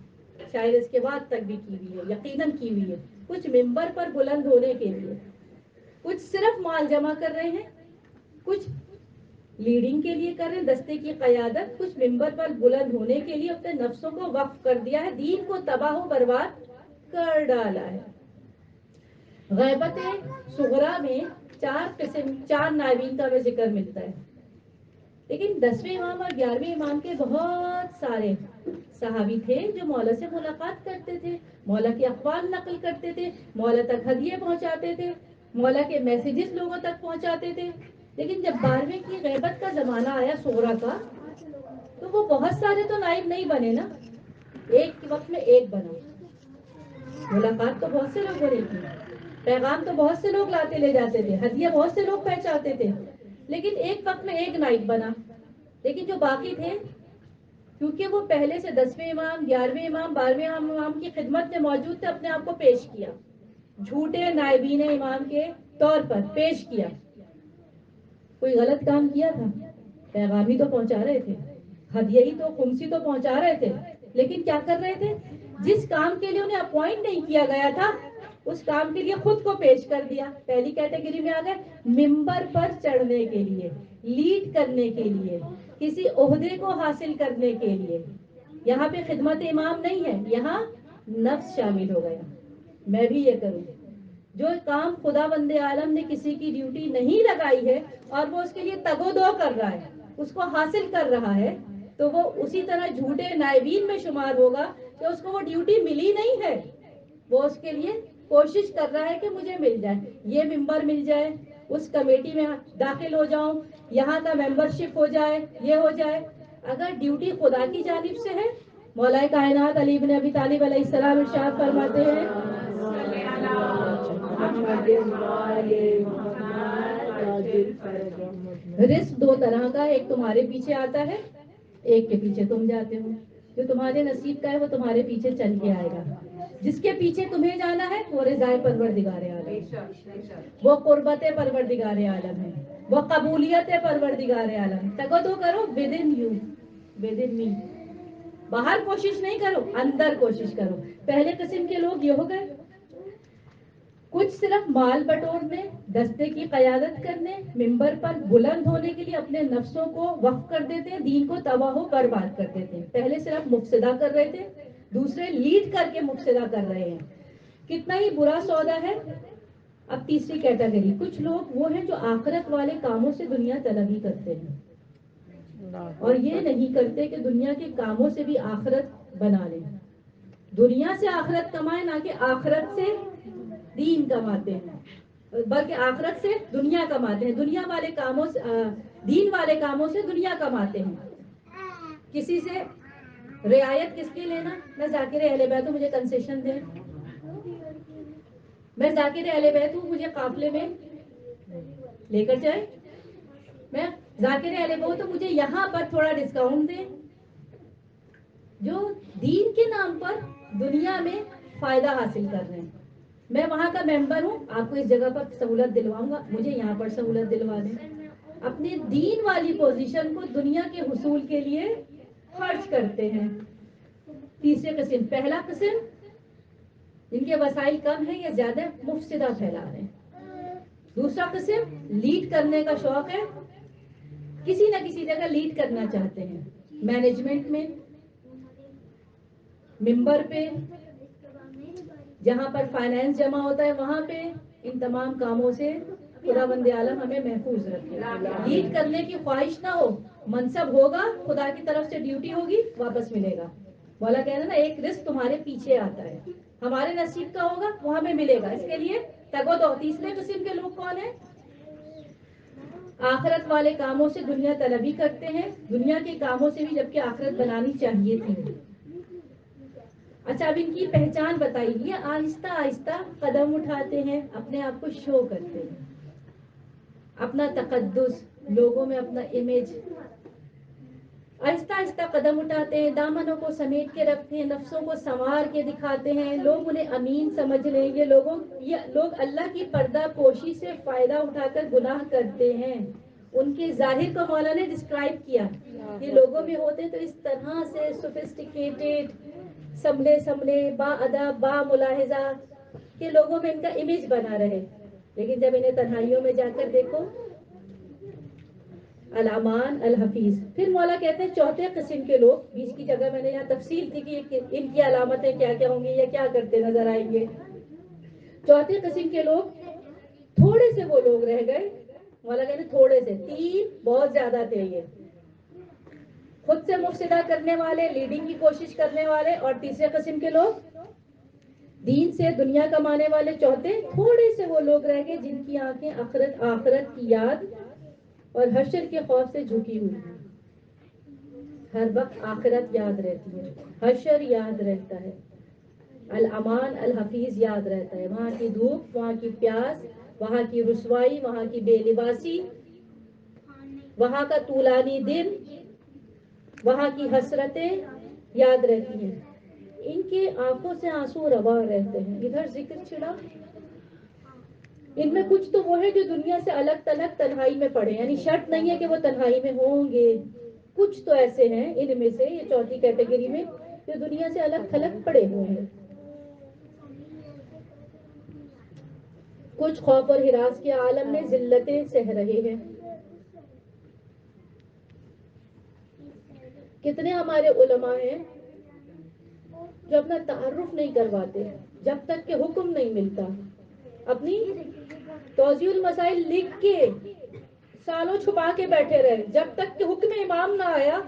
شاید اس کے بعد تک بھی کی ہوئی ہے، یقیناً کی ہوئی ہے. کچھ ممبر پر بلند ہونے کے لیے، کچھ صرف مال جمع کر رہے ہیں، کچھ لیڈنگ کے لیے کر رہے ہیں، دستے کی قیادت، کچھ ممبر پر بلند ہونے کے لیے اپنے نفسوں کو وقف کر دیا ہے، دین کو تباہ و برباد کر ڈالا ہے. غیبت صغریٰ میں 4 قسم، 4 نائبین کا ہمیں ذکر ملتا ہے. لیکن 10ویں امام اور 11ویں امام کے بہت سارے صحابی تھے جو مولا سے ملاقات کرتے تھے، مولا کے اقوال نقل کرتے تھے، مولا تک ہدیے پہنچاتے تھے، مولا کے میسیجز لوگوں تک پہنچاتے تھے. لیکن جب 12ویں کی غیبت کا زمانہ آیا صغرا کا، تو وہ بہت سارے تو نائب نہیں بنے نا، ایک کے وقت میں ایک بنا. ملاقات تو بہت سے لوگوں نے کی، پیغام تو بہت سے لوگ لاتے لے جاتے تھے، ہدیہ بہت سے لوگ پہنچاتے تھے، لیکن ایک وقت میں ایک نائب بنا. لیکن جو باقی تھے، کیونکہ وہ پہلے سے 10ویں امام، 11ویں امام، 12ویں امام کی خدمت میں موجود تھے، اپنے آپ کو پیش کیا، جھوٹے نائبین امام کے طور پر پیش کیا. کوئی غلط کام کیا تھا؟ پیغام ہی تو پہنچا رہے تھے، ہدیہ ہی تو، خمسی تو پہنچا رہے تھے، لیکن کیا کر رہے تھے؟ جس کام کے لیے انہیں اپوائنٹ نہیں کیا گیا تھا، اس کام کے لیے خود کو پیش کر دیا. پہلی کیٹیگری میں آ گئے ممبر پر چڑھنے کے لیے، لیڈ کرنے کے لیے، کسی عہدے کو حاصل کرنے کے لیے. یہاں پہ خدمت امام نہیں ہے، یہاں نفس شامل ہو گیا. میں بھی یہ کروں. جو کام خدا بند عالم نے کسی کی ڈیوٹی نہیں لگائی ہے اور وہ اس کے لیے تگ و دو کر رہا ہے، اس کو حاصل کر رہا ہے، تو وہ اسی طرح جھوٹے نائبین میں شمار ہوگا کہ اس کو وہ ڈیوٹی ملی نہیں ہے، وہ اس کے لیے کوشش کر رہا ہے کہ مجھے مل جائے، یہ ممبر مل جائے، اس کمیٹی میں داخل ہو جاؤں، یہاں کا ممبرشپ ہو جائے، یہ ہو جائے. اگر ڈیوٹی خدا کی جانب سے ہے، مولا کائنات علی بن ابی طالب علیہ السلام ارشاد فرماتے ہیں رزق دو طرح کا، ایک تمہارے پیچھے آتا ہے، ایک کے پیچھے تم جاتے ہو. جو تمہارے نصیب کا ہے وہ تمہارے پیچھے چل کے آئے گا. جس کے پیچھے تمہیں جانا ہے وہ رضائے پروردگار عالم ہے، وہ قربت پروردگار عالم ہے، وہ قبولیت پروردگار عالم. تگو تو کرو within you, within me. باہر کوشش نہیں کرو، اندر کوشش کرو. پہلے قسم کے لوگ یہ ہو گئے، کچھ صرف مال بٹورنے، دستے کی قیادت کرنے، ممبر پر بلند ہونے کے لیے اپنے نفسوں کو وقف کر دیتے ہیں، دین کو تباہ و برباد کر دیتے ہیں. پہلے صرف مفسدہ کر رہے تھے، دوسرے لیڈ کر کے مفسدہ کر رہے ہیں. کتنا ہی برا سودا ہے. اب تیسری کیٹیگری، کچھ لوگ وہ ہیں جو آخرت والے کاموں سے دنیا طلبی کرتے ہیں، اور یہ نہیں کرتے کہ دنیا کے کاموں سے بھی آخرت بنا لیں. دنیا سے آخرت کمائے، نہ کہ آخرت سے دین کماتے ہیں، بلکہ آخرت سے دنیا کماتے ہیں. دنیا والے کاموں سے، دین والے کاموں سے دنیا کماتے ہیں. کسی سے رعایت کس کے لینا؟ میں ذاکر اہل بیت ہوں، مجھے کنسیشن دیں. میں ذاکر اہل بیت ہوں، مجھے قافلے میں لے کر جائے. میں ذاکر اہل بیت ہوں تو مجھے یہاں پر تھوڑا ڈسکاؤنٹ دیں. جو دین کے نام پر دنیا میں فائدہ حاصل کر رہے ہیں. میں وہاں کا ممبر ہوں، آپ کو اس جگہ پر سہولت دلواؤں گا، مجھے یہاں پر سہولت دلوا دیں. اپنے دین والی پوزیشن کو دنیا کے حصول کے لیے خرچ کرتے ہیں. تیسرے قسم، پہلا قسم جن کے وسائل کم ہیں یا زیادہ مفسدہ پھیلا رہے ہیں. دوسرا قسم لیڈ کرنے کا شوق ہے، کسی نہ کسی جگہ لیڈ کرنا چاہتے ہیں، مینجمنٹ میں، ممبر پہ، جہاں پر فائنانس جمع ہوتا ہے وہاں پہ. ان تمام کاموں سے خدا بند عالم ہمیں محفوظ رکھے. لیڈ کرنے کی خواہش نہ ہو، منصب ہوگا، خدا کی طرف سے ڈیوٹی ہوگی، واپس ملے گا. مولا کہہ رہے نا ایک رزق تمہارے پیچھے آتا ہے، ہمارے نصیب کا ہوگا وہ ہمیں ملے گا. اس کے لیے تگو دو. تیسرے قسم کے لوگ کون ہیں؟ آخرت والے کاموں سے دنیا طلبی کرتے ہیں، دنیا کے کاموں سے بھی جبکہ آخرت بنانی چاہیے تھی. اچھا، اب ان کی پہچان بتائی. یہ آہستہ آہستہ قدم اٹھاتے ہیں، اپنے آپ کو شو کرتے ہیں، اپنا تقدس لوگوں میں، اپنا امیج. آہستہ آہستہ قدم اٹھاتے ہیں، دامنوں کو سمیٹ کے رکھتے ہیں، نفسوں کو سنوار کے دکھاتے ہیں. لوگ انہیں امین سمجھ لیں گے. یہ لوگ اللہ کی پردہ پوشی سے فائدہ اٹھا کر گناہ کرتے ہیں. ان کے ظاہر کو مولا نے ڈسکرائب کیا. یہ لوگوں میں ہوتے تو اس طرح سے سوفسٹیکیٹڈ، سنبھلے با ادب، با ملاحظہ، کہ لوگوں میں ان کا امیج بنا رہے. لیکن جب انہیں تنہائیوں میں جا کر دیکھو، الامان الحفیظ. پھر مولا کہتے ہیں چوتھے قسم کے لوگ، بیچ کی جگہ میں نے یہاں تفصیل تھی کہ ان کی علامتیں کیا کیا ہوں گی یا کیا کرتے نظر آئیں گے. چوتھے قسم کے لوگ، تھوڑے سے وہ لوگ رہ گئے. مولا کہتے ہیں تھوڑے سے، 3 بہت زیادہ تھے. یہ خود سے مفسدہ کرنے والے، لیڈنگ کی کوشش کرنے والے، اور تیسرے قسم کے لوگ دین سے دنیا کمانے والے. چوتھے تھوڑے سے وہ لوگ رہ گئے جن کی آنکھیں آخرت کی یاد اور حشر کے خوف سے جھکی ہوئی ہیں. ہر وقت آخرت یاد رہتی ہے، حشر یاد رہتا ہے، الامان الحفیظ یاد رہتا ہے. وہاں کی دھوپ، وہاں کی پیاس، وہاں کی رسوائی، وہاں کی بے لباسی، وہاں کا طولانی دن، وہاں کی حسرتیں یاد رہتی ہیں. ان کے آنکھوں سے آنسو رواں رہتے ہیں. ادھر ذکر چھڑا، ان میں کچھ تو وہ ہے جو دنیا سے الگ تلگ تنہائی میں پڑے، یعنی شرط نہیں ہے کہ وہ تنہائی میں ہوں گے. کچھ تو ایسے ہیں ان میں سے، یہ چوتھی کیٹیگری میں، جو دنیا سے الگ تھلگ پڑے ہوئے ہیں. کچھ خوف اور ہراس کے عالم میں ذلتیں سہ رہے ہیں. کتنے ہمارے علماء ہیں جو اپنا تعارف نہیں کرواتے جب تک کہ حکم نہیں ملتا. اپنی توضیح المسائل لکھ کے سالوں چھپا کے بیٹھے رہے، جب تک کہ حکم امام نہ آیا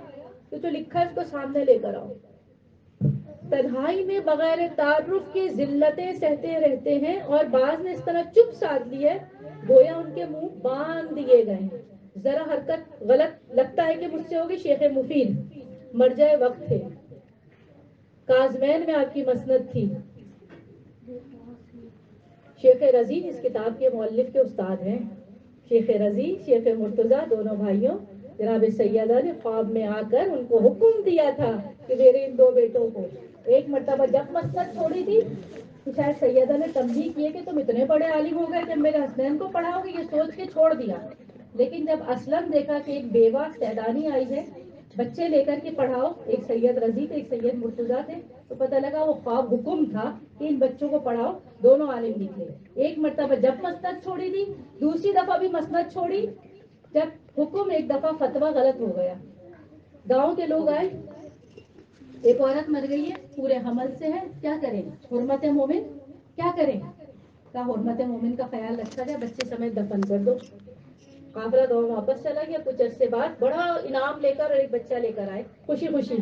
تو لکھا اس کو سامنے لے کر آؤ. تنہائی میں بغیر تعارف کے ذلتیں سہتے رہتے ہیں، اور بعض نے اس طرح چپ سادھ لی ہے گویا ان کے منہ باندھ دیے گئے ہیں. ذرا حرکت غلط لگتا ہے کہ مجھ سے ہوگی. شیخ مفید مرجع وقت تھے، کازمین میں آپ کی مسند تھی. شیخ رضی اس کتاب کے مؤلف کے استاد ہیں. شیخ رضی، شیخ مرتضیٰ، دونوں بھائیوں. جناب سیدہ نے خواب میں آ کر ان کو حکم دیا تھا کہ میرے ان دو بیٹوں کو. ایک مرتبہ جب مسند چھوڑی تھی تو شاید سیدہ نے تنبیہ کی کہ تم اتنے بڑے عالم ہو گئے کہ میرے حسنین کو پڑھاؤ گے، یہ سوچ کے چھوڑ دیا. لیکن جب اسلم دیکھا کہ ایک بیوہ سیدانی آئی ہے، بچے لے کر کے پڑھاؤ، ایک سید رضی تھے، ایک سید مرتضیٰ تھے، تو پتہ لگا وہ خواب حکم تھا کہ ان بچوں کو پڑھاؤ. دونوں عالم نکلے. ایک مرتبہ جب مسند چھوڑی تھی، دوسری دفعہ بھی مسند چھوڑی جب حکم، ایک دفعہ فتویٰ غلط ہو گیا. گاؤں کے لوگ آئے، ایک عورت مر گئی ہے، پورے حمل سے ہے، کیا کریں؟ حرمت مومن کیا کریں؟ کہا حرمت مومن کا خیال رکھا جائے، بچے سمیت دفن کر دو. قافلہ گاؤں واپس چلا گیا. کچھ عرصے بعد بڑا انعام لے کر اور ایک بچہ لے کر آئے، خوشی خوشی.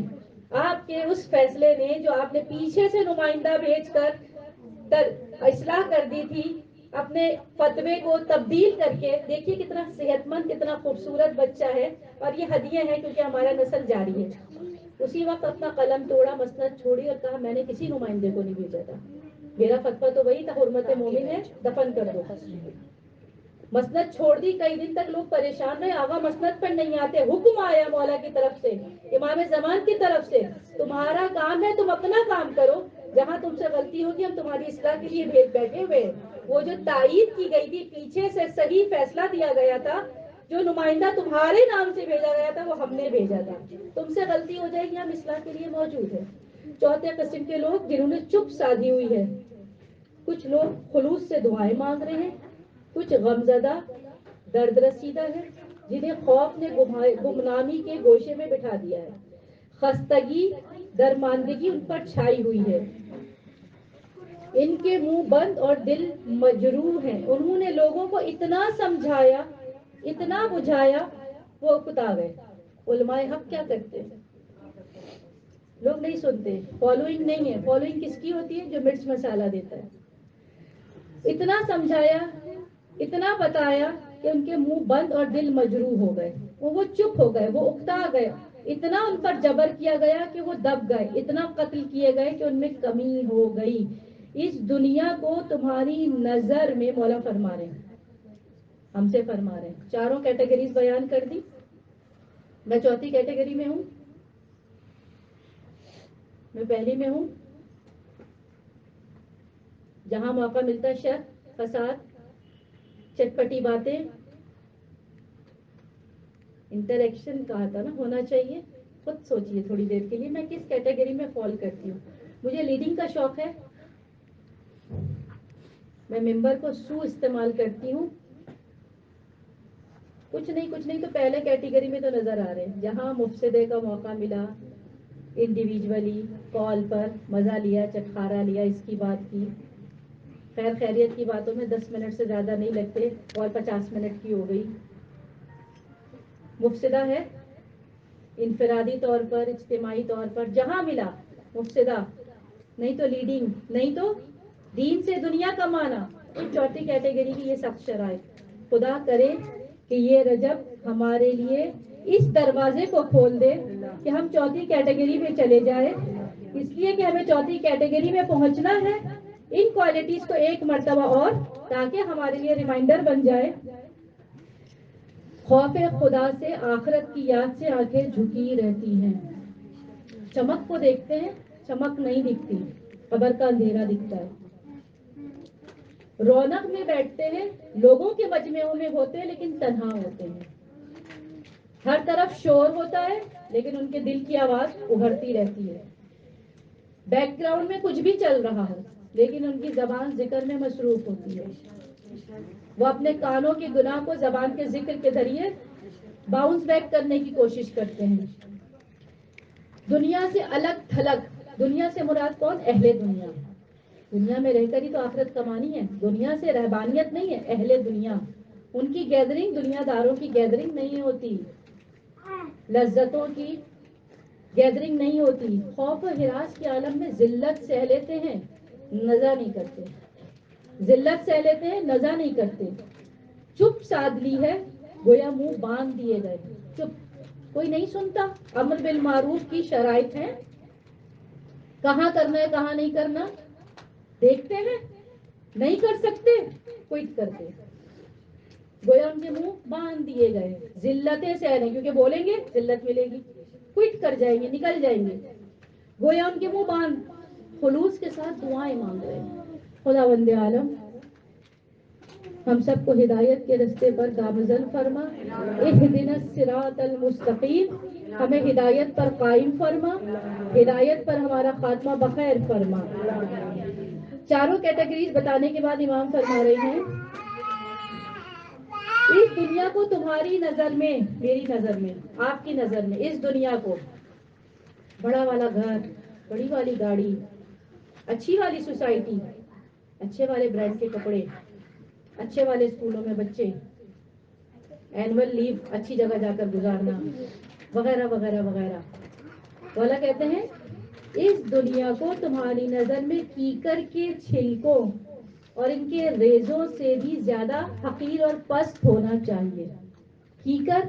آپ کے اس فیصلے نے، جو آپ نے پیچھے سے نمائندہ بھیج کر اصلاح کر دی تھی، اپنے فتوے کو تبدیل کر کے، دیکھیے کتنا صحت مند، کتنا خوبصورت بچہ ہے، اور یہ ہدیہ ہے کیونکہ ہمارا نسل جاری ہے. اسی وقت اپنا قلم توڑا، مسند چھوڑی اور کہا میں نے کسی نمائندے کو نہیں بھیجا تھا، میرا فتویٰ تو وہی تھا، حرمت مومن ہے، دفن کر دو. مسند چھوڑ دی. کئی دن تک لوگ پریشان رہے، آقا مسند پر نہیں آتے. حکم آیا مولا کی طرف سے، امام زمان کی طرف سے، تمہارا کام ہے تم اپنا کام کرو، جہاں تم سے غلطی ہوگی ہم تمہاری اصلاح کے لیے بھیج بیٹھے ہوئے. وہ جو تائید کی گئی تھی، پیچھے سے صحیح فیصلہ دیا گیا تھا، جو نمائندہ تمہارے نام سے بھیجا گیا تھا وہ ہم نے بھیجا تھا. تم سے غلطی ہو جائے گی، ہم اصلاح کے لیے موجود ہیں. چوتھے قسم کے لوگ جنہوں نے چپ سادھی ہوئی ہے. کچھ لوگ خلوص سے دعائیں مانگ رہے ہیں، کچھ غمزدہ درد رسیدہ ہے، جنہیں خوف نے گمنامی کے گوشے میں بٹھا دیا ہے. خستگی، درماندگی ان پر چھائی ہوئی ہے. ان کے منہ بند اور دل مجروح ہیں. انہوں نے لوگوں کو اتنا سمجھایا، اتنا بجھایا، وہ اکتا گئے. علماء حق کیا کرتے ہیں؟ لوگ نہیں سنتے. فالوئنگ نہیں ہے. فالوئنگ کس کی ہوتی ہے؟ جو مرچ مسالہ دیتا ہے. اتنا سمجھایا، اتنا بتایا کہ ان کے منہ بند اور دل مجروح ہو گئے. وہ چپ ہو گئے، وہ اکتا گئے. اتنا ان پر جبر کیا گیا کہ وہ دب گئے. اتنا قتل کیے گئے کہ ان میں کمی ہو گئی. اس دنیا کو تمہاری نظر میں، مولا فرما رہے ہیں، ہم سے فرما رہے ہیں. چاروں کیٹیگریز بیان کر دی. میں چوتھی کیٹیگری میں ہوں، میں پہلی میں ہوں. جہاں موقع ملتا ہے شر، فساد، چٹپٹی باتیں، انٹریکشن کہا تھا نا، ہونا چاہیے. خود سوچئے تھوڑی دیر کے لیے میں کس کیٹیگری میں فال کرتی ہوں. مجھے لیڈنگ کا شوق ہے، میں ممبر کو استعمال کرتی ہوں. کچھ نہیں تو پہلے کیٹیگری میں تو نظر آ رہے ہیں. جہاں مفسدے کا موقع ملا، انڈیویجولی کال پر مزہ لیا، چٹخارا لیا، اس کی بات کی. خیر خیریت کی باتوں میں 10 منٹ سے زیادہ نہیں لگتے اور 50 منٹ کی ہو گئی. مفسدہ ہے انفرادی طور پر، اجتماعی طور پر، جہاں ملا مفسدہ، نہیں تو لیڈنگ، نہیں تو دین سے دنیا کمانا. ایک چوتھی کیٹیگری کی یہ سخت شرائط. خدا کرے کہ یہ رجب ہمارے لیے اس دروازے کو کھول دے کہ ہم چوتھی کیٹیگری میں چلے جائیں. اس لیے کہ ہمیں چوتھی کیٹیگری میں پہنچنا ہے ان کوالٹیز کو ایک مرتبہ اور، تاکہ ہمارے لیے ریمائنڈر بن جائے. خوف خدا سے، آخرت کی یاد سے آنکھیں جھکی رہتی ہیں. چمک کو دیکھتے ہیں، چمک نہیں دکھتی، قبر کا اندھیرا دکھتا ہے. رونق میں بیٹھتے ہیں، لوگوں کے مجمعوں میں ہوتے ہیں لیکن تنہا ہوتے ہیں. ہر طرف شور ہوتا ہے لیکن ان کے دل کی آواز ابھرتی رہتی ہے. بیک گراؤنڈ میں کچھ بھی چل رہا ہے لیکن ان کی زبان ذکر میں مصروف ہوتی ہے. وہ اپنے کانوں کے گناہ کو زبان کے ذکر کے ذریعے باؤنس بیک کرنے کی کوشش کرتے ہیں. دنیا سے الگ تھلگ. دنیا سے مراد کون؟ اہل دنیا. دنیا میں رہ کر ہی تو آخرت کمانی ہے. دنیا سے رہبانیت نہیں ہے، اہل دنیا. ان کی گیدرنگ دنیا داروں کی گیدرنگ نہیں ہوتی، لذتوں کی گیدرنگ نہیں ہوتی. خوف و ہراس کے عالم میں ذلت سہ لیتے ہیں، نزا نہیں کرتے. ذلت سہ لیتے ہیں، نزا نہیں کرتے. چپ سادھ لی ہے، گویا منہ باندھ دیے گئے. چپ، کوئی نہیں سنتا. امر بالمعروف کی شرائط ہیں، کہاں کرنا ہے کہاں نہیں کرنا دیکھتے ہیں، نہیں کر سکتے کوئٹ کرتے. گویا ان کے منہ باندھ دیے گئے. ذلتیں سہ رہے ہیں کیونکہ بولیں گے ذلت ملے گی، کوئٹ کر جائیں گے، نکل جائیں گے. گویا ان کے منہ باندھ. خلوص کے ساتھ دعائیں مانگ رہے ہیں. خداوند عالم ہم سب کو ہدایت کے رستے پر گامزن فرما. اہدنا الصراط المستقیم. ہمیں ہدایت پر قائم فرما، ہدایت پر ہمارا خاتمہ بخیر فرما. چاروں کیٹیگریز بتانے کے بعد امام فرما رہے ہیں اس دنیا کو تمہاری نظر میں، میری نظر میں، آپ کی نظر میں، اس دنیا کو بڑا والا گھر، بڑی والی گاڑی، اچھی والی سوسائٹی، اچھے والے برانڈ کے کپڑے، اچھے والے اسکولوں میں بچے، اینول لیو اچھی جگہ جا کر گزارنا، وغیرہ وغیرہ وغیرہ. والا کہتے ہیں اس دنیا کو تمہاری نظر میں کیکر کے چھلکوں اور ان کے ریزوں سے بھی زیادہ حقیر اور پست ہونا چاہیے. کیکر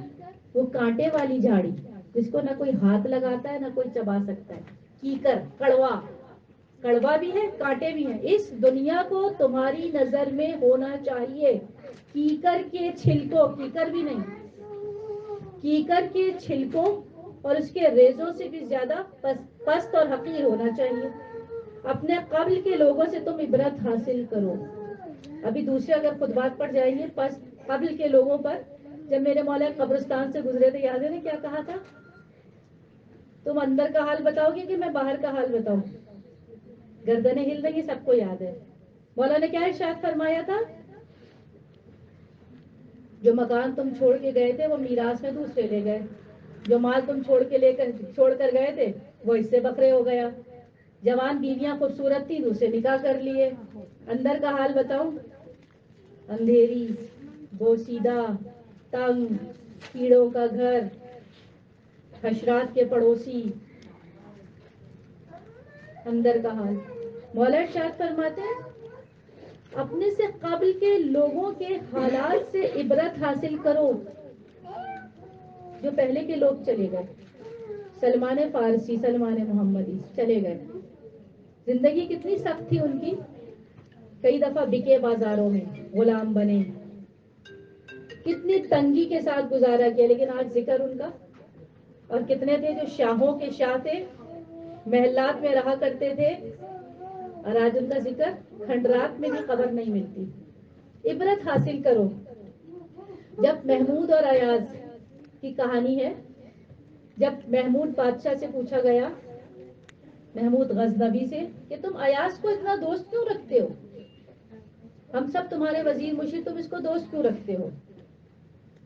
وہ کانٹے والی جھاڑی جس کو نہ کوئی ہاتھ لگاتا ہے نہ کوئی چبا سکتا ہے. کیکر کڑوا، کڑوا بھی ہے کانٹے بھی ہیں. اس دنیا کو تمہاری نظر میں ہونا چاہیے کیکر کے چھلکوں، کیکر بھی نہیں، کیکر کے چھلکوں اور اس کے ریزوں سے بھی زیادہ پست اور حقیر ہونا چاہیے. اپنے قبل کے لوگوں سے تم عبرت حاصل کرو. ابھی دوسرے اگر خطبات پڑھ جائیں گے قبل کے لوگوں پر. جب میرے مولا قبرستان سے گزرے تھے، یاد ہے نا کیا کہا تھا؟ تم اندر کا حال بتاؤ گے کہ میں باہر کا حال بتاؤں؟ گردنیں ہل رہی ہیں، سب کو یاد ہے. مولا نے کیا ارشاد فرمایا تھا؟ جو مکان تم چھوڑ کے گئے تھے وہ میراث میں دوسرے لے گئے. جو مال تم چھوڑ کر گئے تھے وہ اس سے بکرے ہو گیا. جوان بیویاں خوبصورت تھی، دوسرے نکاح کر لیے. اندر کا حال بتاؤ؟ اندھیری، بوسیدہ، تنگ، کیڑوں کا گھر، حشرات کے پڑوسی. اندر کا حال. مولا ارشاد فرماتے ہیں اپنے سے قبل کے لوگوں کے حالات سے عبرت حاصل کرو. جو پہلے کے لوگ چلے گئے، سلمان فارسی، سلمان محمدی چلے گئے. زندگی کتنی سخت تھی ان کی. کئی دفعہ بکے بازاروں میں، غلام بنے، کتنی تنگی کے ساتھ گزارا کیا. لیکن آج ذکر ان کا. اور کتنے تھے جو شاہوں کے شاہ تھے، محلات میں رہا کرتے تھے، اور آج ان کا ذکر کھنڈرات میں بھی قبر نہیں ملتی. عبرت حاصل کرو. جب محمود اور ایاز کی کہانی ہے، جب محمود بادشاہ سے پوچھا گیا، محمود غزنوی سے، کہ تم ایاز کو اتنا دوست کیوں رکھتے ہو؟ ہم سب تمہارے وزیر مشیر، تم اس کو دوست کیوں رکھتے ہو؟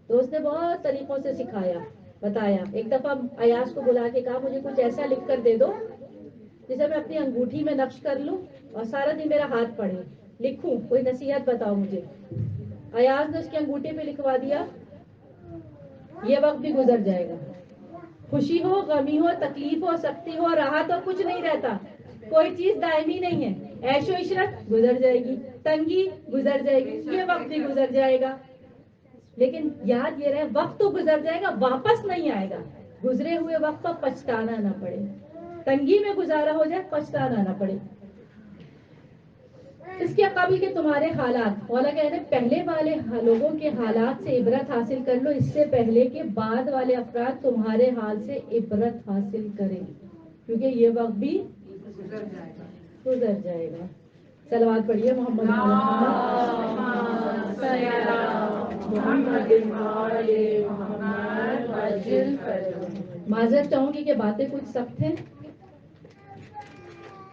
تو اس نے بہت طریقوں سے سکھایا، بتایا. ایک دفعہ ایاز کو بلا کے کہا مجھے کچھ ایسا لکھ کر دے دو جسے میں اپنی انگوٹھی میں نقش کر لوں اور سارا دن میرا ہاتھ پڑے، لکھوں، کوئی نصیحت بتاؤ مجھے. ایاز نے اس کی انگوٹھی پہ لکھوا دیا یہ وقت بھی گزر جائے گا. خوشی ہو، غمی ہو، تکلیف ہو، سختی ہو، راحت ہو، کچھ نہیں رہتا. کوئی چیز دائمی نہیں ہے. عیش و عشرت گزر جائے گی، تنگی گزر جائے گی، یہ وقت بھی گزر جائے گا. لیکن یاد یہ رہے وقت تو گزر جائے گا، واپس نہیں آئے گا. گزرے ہوئے وقت پر پچھتانا نہ پڑے. تنگی میں گزارا ہو جائے، پچھتانا نہ پڑے. اس کے قبل کے تمہارے حالات، مولا کہتے ہیں پہلے والے لوگوں کے حالات سے عبرت حاصل کر لو، اس سے پہلے کہ بعد والے افراد تمہارے حال سے عبرت حاصل کریں، کیونکہ یہ وقت بھی گزر جائے گا. صلوات پڑھیے محمد معذرت چاہوں گی کہ باتیں کچھ سخت ہیں،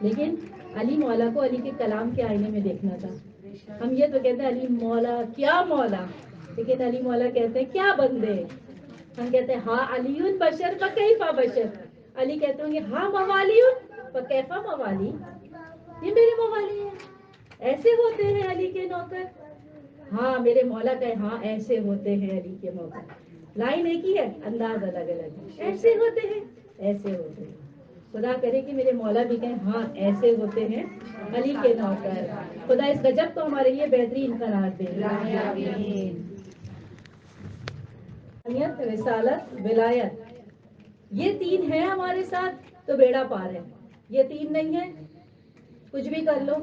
لیکن علی مولا کو علی کے کلام کے آئینے میں دیکھنا تھا. ہم یہ تو کہتے ہیں علی مولا کیا مولا، لیکن علی مولا کہتے ہیں کیا بندے. ہم کہتے ہیں ہاں علی بشر فکیفا بشر. علی کہتے ہوں گے ہاں موالی فکیفا موالی، یہ میرے موالی ہیں، ایسے ہوتے ہیں علی کے نوکر. ہاں میرے مولا کہ ہاں ایسے ہوتے ہیں علی کے نوکر. لائن ایک ہی ہے، انداز الگ الگ ہے. ایسے ہوتے ہیں، ایسے ہوتے ہیں. خدا کرے کہ میرے مولا بھی کہیں ہاں ایسے ہوتے ہیں علی کے نوکر. خدا اس گجب کو ہمارے لیے بہترین قرار دے. رسالت، ولایت، یہ تین ہیں ہمارے ساتھ تو بیڑا پار ہے. یہ تین نہیں ہے، کچھ بھی کر لو،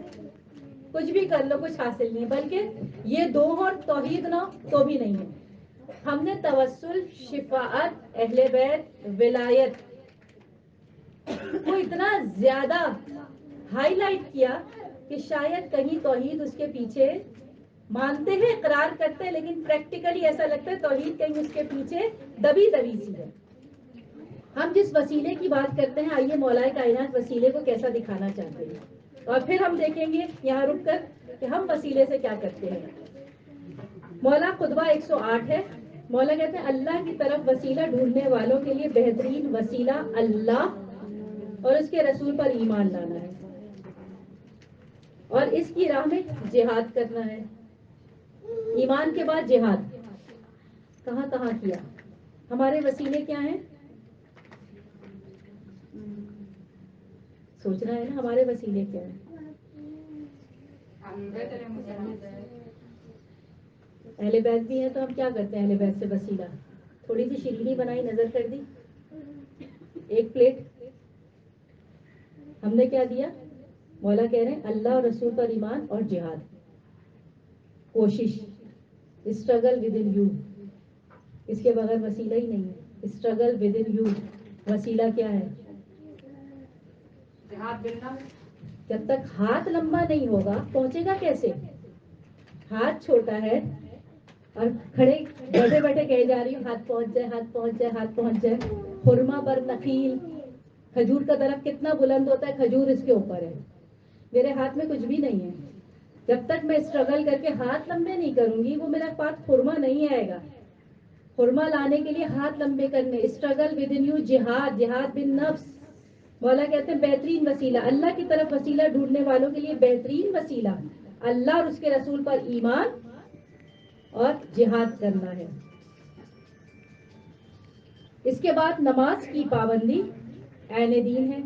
کچھ بھی کر لو، کچھ حاصل نہیں. بلکہ یہ دو اور توحید نہ تو بھی نہیں ہے. ہم نے توسل، شفاعت، اہل بیت، ولایت کو اتنا زیادہ ہائی لائٹ کیا کہ شاید کہیں توحید اس کے پیچھے مانتے ہیں، اقرار کرتے ہیں، لیکن پریکٹیکلی ایسا لگتا ہے توحید کہیں اس کے پیچھے دبی دبی سی ہے. ہم جس وسیلے کی بات کرتے ہیں، آئیے مولا کائنات وسیلے کو کیسا دکھانا چاہتے ہیں، اور پھر ہم دیکھیں گے یہاں رک کر کہ ہم وسیلے سے کیا کرتے ہیں. مولا خطبہ 108 ہے. مولا کہتے ہیں اللہ کی طرف وسیلہ ڈھونڈنے والوں کے لیے بہترین وسیلہ اللہ اور اس کے رسول پر ایمان لانا ہے، اور اس کی راہ میں جہاد کرنا ہے. ایمان کے بعد جہاد کہاں کہاں کیا. ہمارے وسیلے کیا ہیں؟ سوچنا ہے نا ہمارے وسیلے کیا ہیں. اہل بیت بھی ہے تو ہم کیا کرتے ہیں؟ اہل بیت سے وسیلہ تھوڑی سی شیرینی بنائی، نظر کر دی، ایک پلیٹ. ہم نے کیا دیا؟ مولا کہہ رہے ہیں اللہ اور رسول پر ایمان اور جہاد، کوشش، اسٹرگل ود ان یو. اس کے بغیر وسیلہ ہی نہیں ہے. Struggle with in you. وسیلہ کیا ہے؟ جب تک ہاتھ لمبا نہیں ہوگا پہنچے گا کیسے؟ ہاتھ چھوٹا ہے اور کھڑے بیٹھے بیٹھے کہے جا رہی ہوں ہاتھ پہنچ جائے، ہاتھ پہنچ جائے، ہاتھ پہنچ جائے. خرما بر نخیل، کھجور کا درخت کتنا بلند ہوتا ہے، کھجور اس کے اوپر ہے. میرے ہاتھ میں کچھ بھی نہیں ہے. جب تک میں اسٹرگل کر کے ہاتھ لمبے نہیں کروں گی وہ میرا پاس خرما نہیں آئے گا. خرما لانے کے لیے ہاتھ لمبے کرنے، اسٹرگل ود ان یو، جہاد، جہاد بن نفس. مولا کہتے ہیں بہترین وسیلہ اللہ کی طرف وسیلہ ڈھونڈنے والوں کے لیے بہترین وسیلہ اللہ اور اس کے رسول پر ایمان اور جہاد کرنا ہے. اس کے بعد نماز کی پابندی عین دین ہے،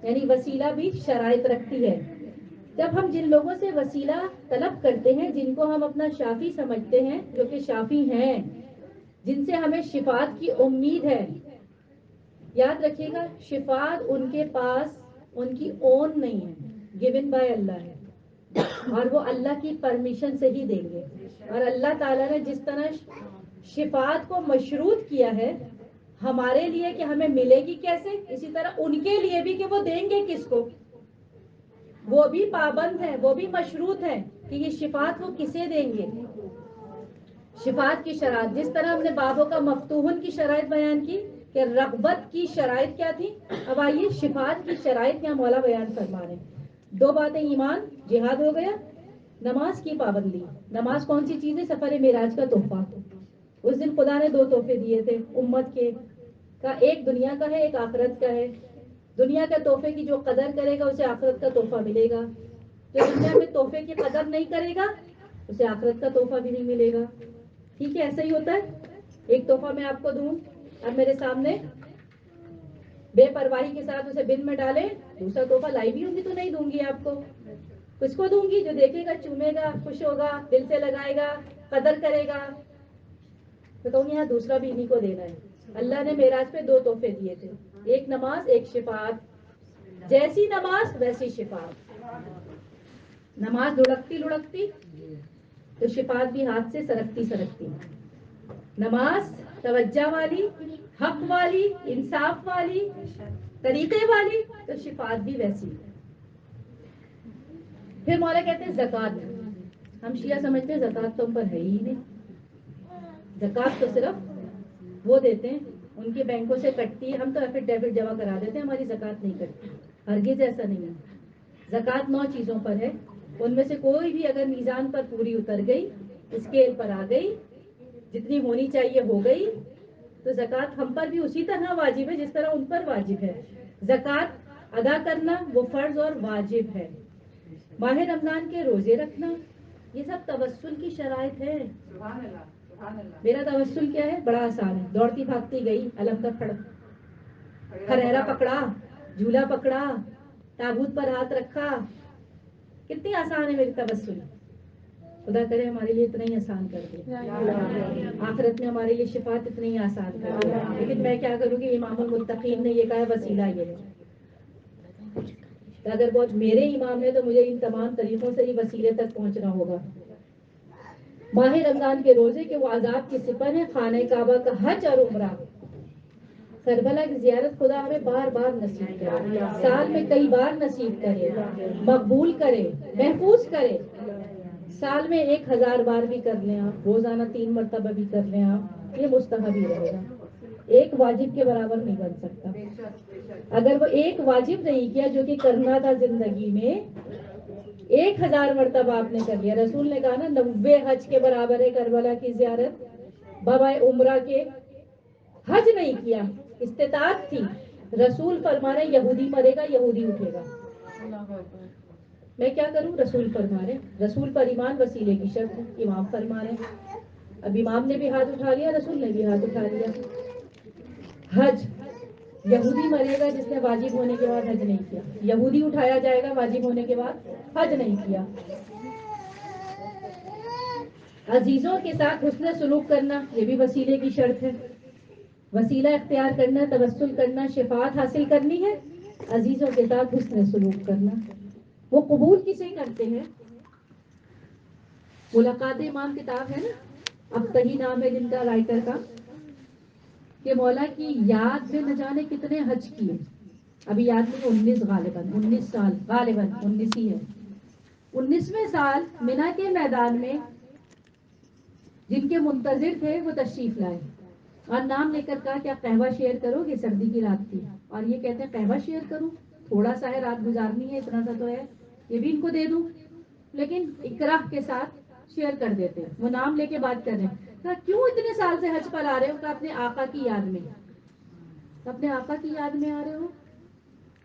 یعنی وسیلہ بھی شرائط رکھتی ہے. جب ہم جن لوگوں سے وسیلہ طلب کرتے ہیں، جن کو ہم اپنا شافی سمجھتے ہیں، جو کہ شافی ہیں، جن سے ہمیں شفاعت کی امید ہے، یاد رکھیے گا شفاعت ان کے پاس ان کی اون نہیں ہے، گیون بائی اللہ ہے، اور وہ اللہ کی پرمیشن سے ہی دیں گے. اور اللہ تعالیٰ نے جس طرح شفاعت کو مشروط کیا ہے ہمارے لیے کہ ہمیں ملے گی کیسے، اسی طرح ان کے لیے بھی کہ وہ دیں گے کس کو. وہ بھی پابند ہیں، وہ بھی مشروط ہیں کہ یہ شفاعت وہ کسے دیں گے. شفاعت کی شرائط جس طرح ہم نے بابوں کا مفتوحن کی شرائط بیان کی کہ رغبت کی شرائط کیا تھی، اب آئیے شفاعت کی شرائط کیا مولا بیان فرما رہے ہیں. 2 باتیں، ایمان، جہاد ہو گیا، نماز کی پابندی. نماز کون سی چیز ہے؟ سفر معراج کا تحفہ. اس دن خدا نے 2 تحفے دیے تھے امت کے کا، ایک دنیا کا ہے، ایک آخرت کا ہے. دنیا کے تحفے کی جو قدر کرے گا اسے آخرت کا تحفہ ملے گا، جو دنیا میں تحفے کی قدر نہیں کرے گا اسے آخرت کا تحفہ بھی نہیں ملے گا. ٹھیک ہے، ایسا ہی ہوتا ہے. ایک تحفہ میں آپ کو دوں اب میرے سامنے بے پرواہی کے ساتھ اسے بن میں ڈالے، دوسرا تحفہ لائی بھی ہوں گی تو نہیں دوں گی آپ کو، کس کو دوں گی؟ جو دیکھے گا، چومے گا، خوش ہوگا، دل سے لگائے گا، قدر کرے گا. تو کہوں گی ہاں دوسرا بھی انہیں کو دینا ہے. اللہ نے معراج پہ 2 تحفے دیے تھے، ایک نماز، ایک شفاعت. جیسی نماز ویسی شفاعت. نماز لڑکتی لڑکتی تو شفاعت بھی ہاتھ سے سرکتی سرکتی. نماز توجہ والی، حق والی، انصاف والی، طریقے والی، تو شفاعت بھی ویسی. پھر مولا کہتے ہیں زکوٰۃ. ہم شیعہ سمجھتے ہیں زکوٰۃ تو ہم پر ہے ہی نہیں. زکوٰۃ تو صرف وہ دیتے ہیں، ان کے بینکوں سے کٹتی ہے، ہم تو ایفیڈیوٹ جمع کرا دیتے ہیں، ہماری زکوٰۃ نہیں کٹتی. ہرگز ایسا نہیں ہے. زکوٰۃ 9 چیزوں پر ہے، ان میں سے کوئی بھی اگر میزان پر پوری اتر گئی، اسکیل پر آ گئی، جتنی ہونی چاہیے ہو گئی، تو زکوٰۃ ہم پر بھی اسی طرح واجب ہے جس طرح ان پر واجب ہے. زکوٰۃ ادا کرنا وہ فرض اور واجب ہے. ماہ رمضان کے روزے رکھنا یہ سب توسل کی شرائط ہے. سبحان اللہ، سبحان اللہ. میرا توسل کیا ہے؟ بڑا آسان ہے. دوڑتی بھاگتی گئی، علم کا خریرا پکڑا، جھولا پکڑا، تابوت پر ہاتھ رکھا. کتنی آسان ہے میری توسل. خدا کرے ہمارے لیے اتنا ہی آسان کر دے، آخرت میں ہمارے لیے شفاعت اتنی ہی آسان کر دے. لیکن میں کیا کروں گی؟ امام المتقین نے یہ کہا ہے وسیلہ یہ ہے. اگر وہ میرے امام ہے تو مجھے ان تمام طریقوں سے ہی وسیلے تک پہنچنا ہوگا. ماہ رمضان کے روزے کے وہ عذاب کی سپر ہے، خانہ کعبہ کا حج اور عمرہ. کربلا کی زیارت خدا ہمیں بار بار نصیب کرے، سال میں کئی بار نصیب کرے، مقبول کرے، محفوظ کرے. سال میں 1000 بار بھی کر لیں آپ، روزانہ 3 مرتبہ بھی کر لیں آپ، یہ مستحب ہی رہے گا. ایک واجب کے برابر نہیں بن سکتا. اگر وہ ایک واجب نہیں کیا جو کہ کرنا تھا زندگی میں، 1000 مرتبہ آپ نے کر لیا. رسول نے کہا نا 90 حج کے برابر ہے کربلا کی زیارت. بابائے عمرہ کے حج نہیں کیا، استطاعت تھی. رسول فرما رہے یہودی مرے گا، یہودی اٹھے گا. میں کیا کروں؟ رسول فرما رہے. رسول پر ایمان وسیلے کی شرط ہے. امام فرما رہے. اب امام نے بھی ہاتھ اٹھا لیا، رسول نے بھی ہاتھ اٹھا لیا. حج یہودی مرے گا جس نے واجب ہونے کے بعد حج نہیں کیا. یہودی اٹھایا جائے گا واجب ہونے کے بعد حج نہیں کیا. عزیزوں کے ساتھ حسن سلوک کرنا یہ بھی وسیلے کی شرط ہے. وسیلہ اختیار کرنا، توسل کرنا، شفاعت حاصل کرنی ہے، عزیزوں کے ساتھ حسن سلوک کرنا. وہ قبول کسے کرتے ہیں؟ ملاقات امام کتاب ہے نا، ابتہی نام ہے جن کا رائٹر کا، کہ مولا کی یاد میں نہ جانے کتنے حج کیے. ابھی یاد نہیں، 19 غالباً 19 سال، غالباً 19 ہی ہے. 19ویں سال مینا کے میدان میں جن کے منتظر تھے وہ تشریف لائے اور نام لے کر کہا کیا قہوہ شیئر کرو گے؟ سردی کی رات تھی اور یہ کہتے ہیں قہوہ شیئر کروں؟ تھوڑا سا ہے، رات گزارنی ہے، اتنا سا تو ہے، یہ بھی ان کو دے دوں. لیکن اکراہ کے ساتھ شیئر کر دیتے ہیں. وہ نام لے کے بات کر رہے ہیں. کہا کیوں اتنے سال سے حج پر آ رہے ہو؟ کہ اپنے آقا کی یاد میں. اپنے آقا کی یاد میں آ رہے ہو؟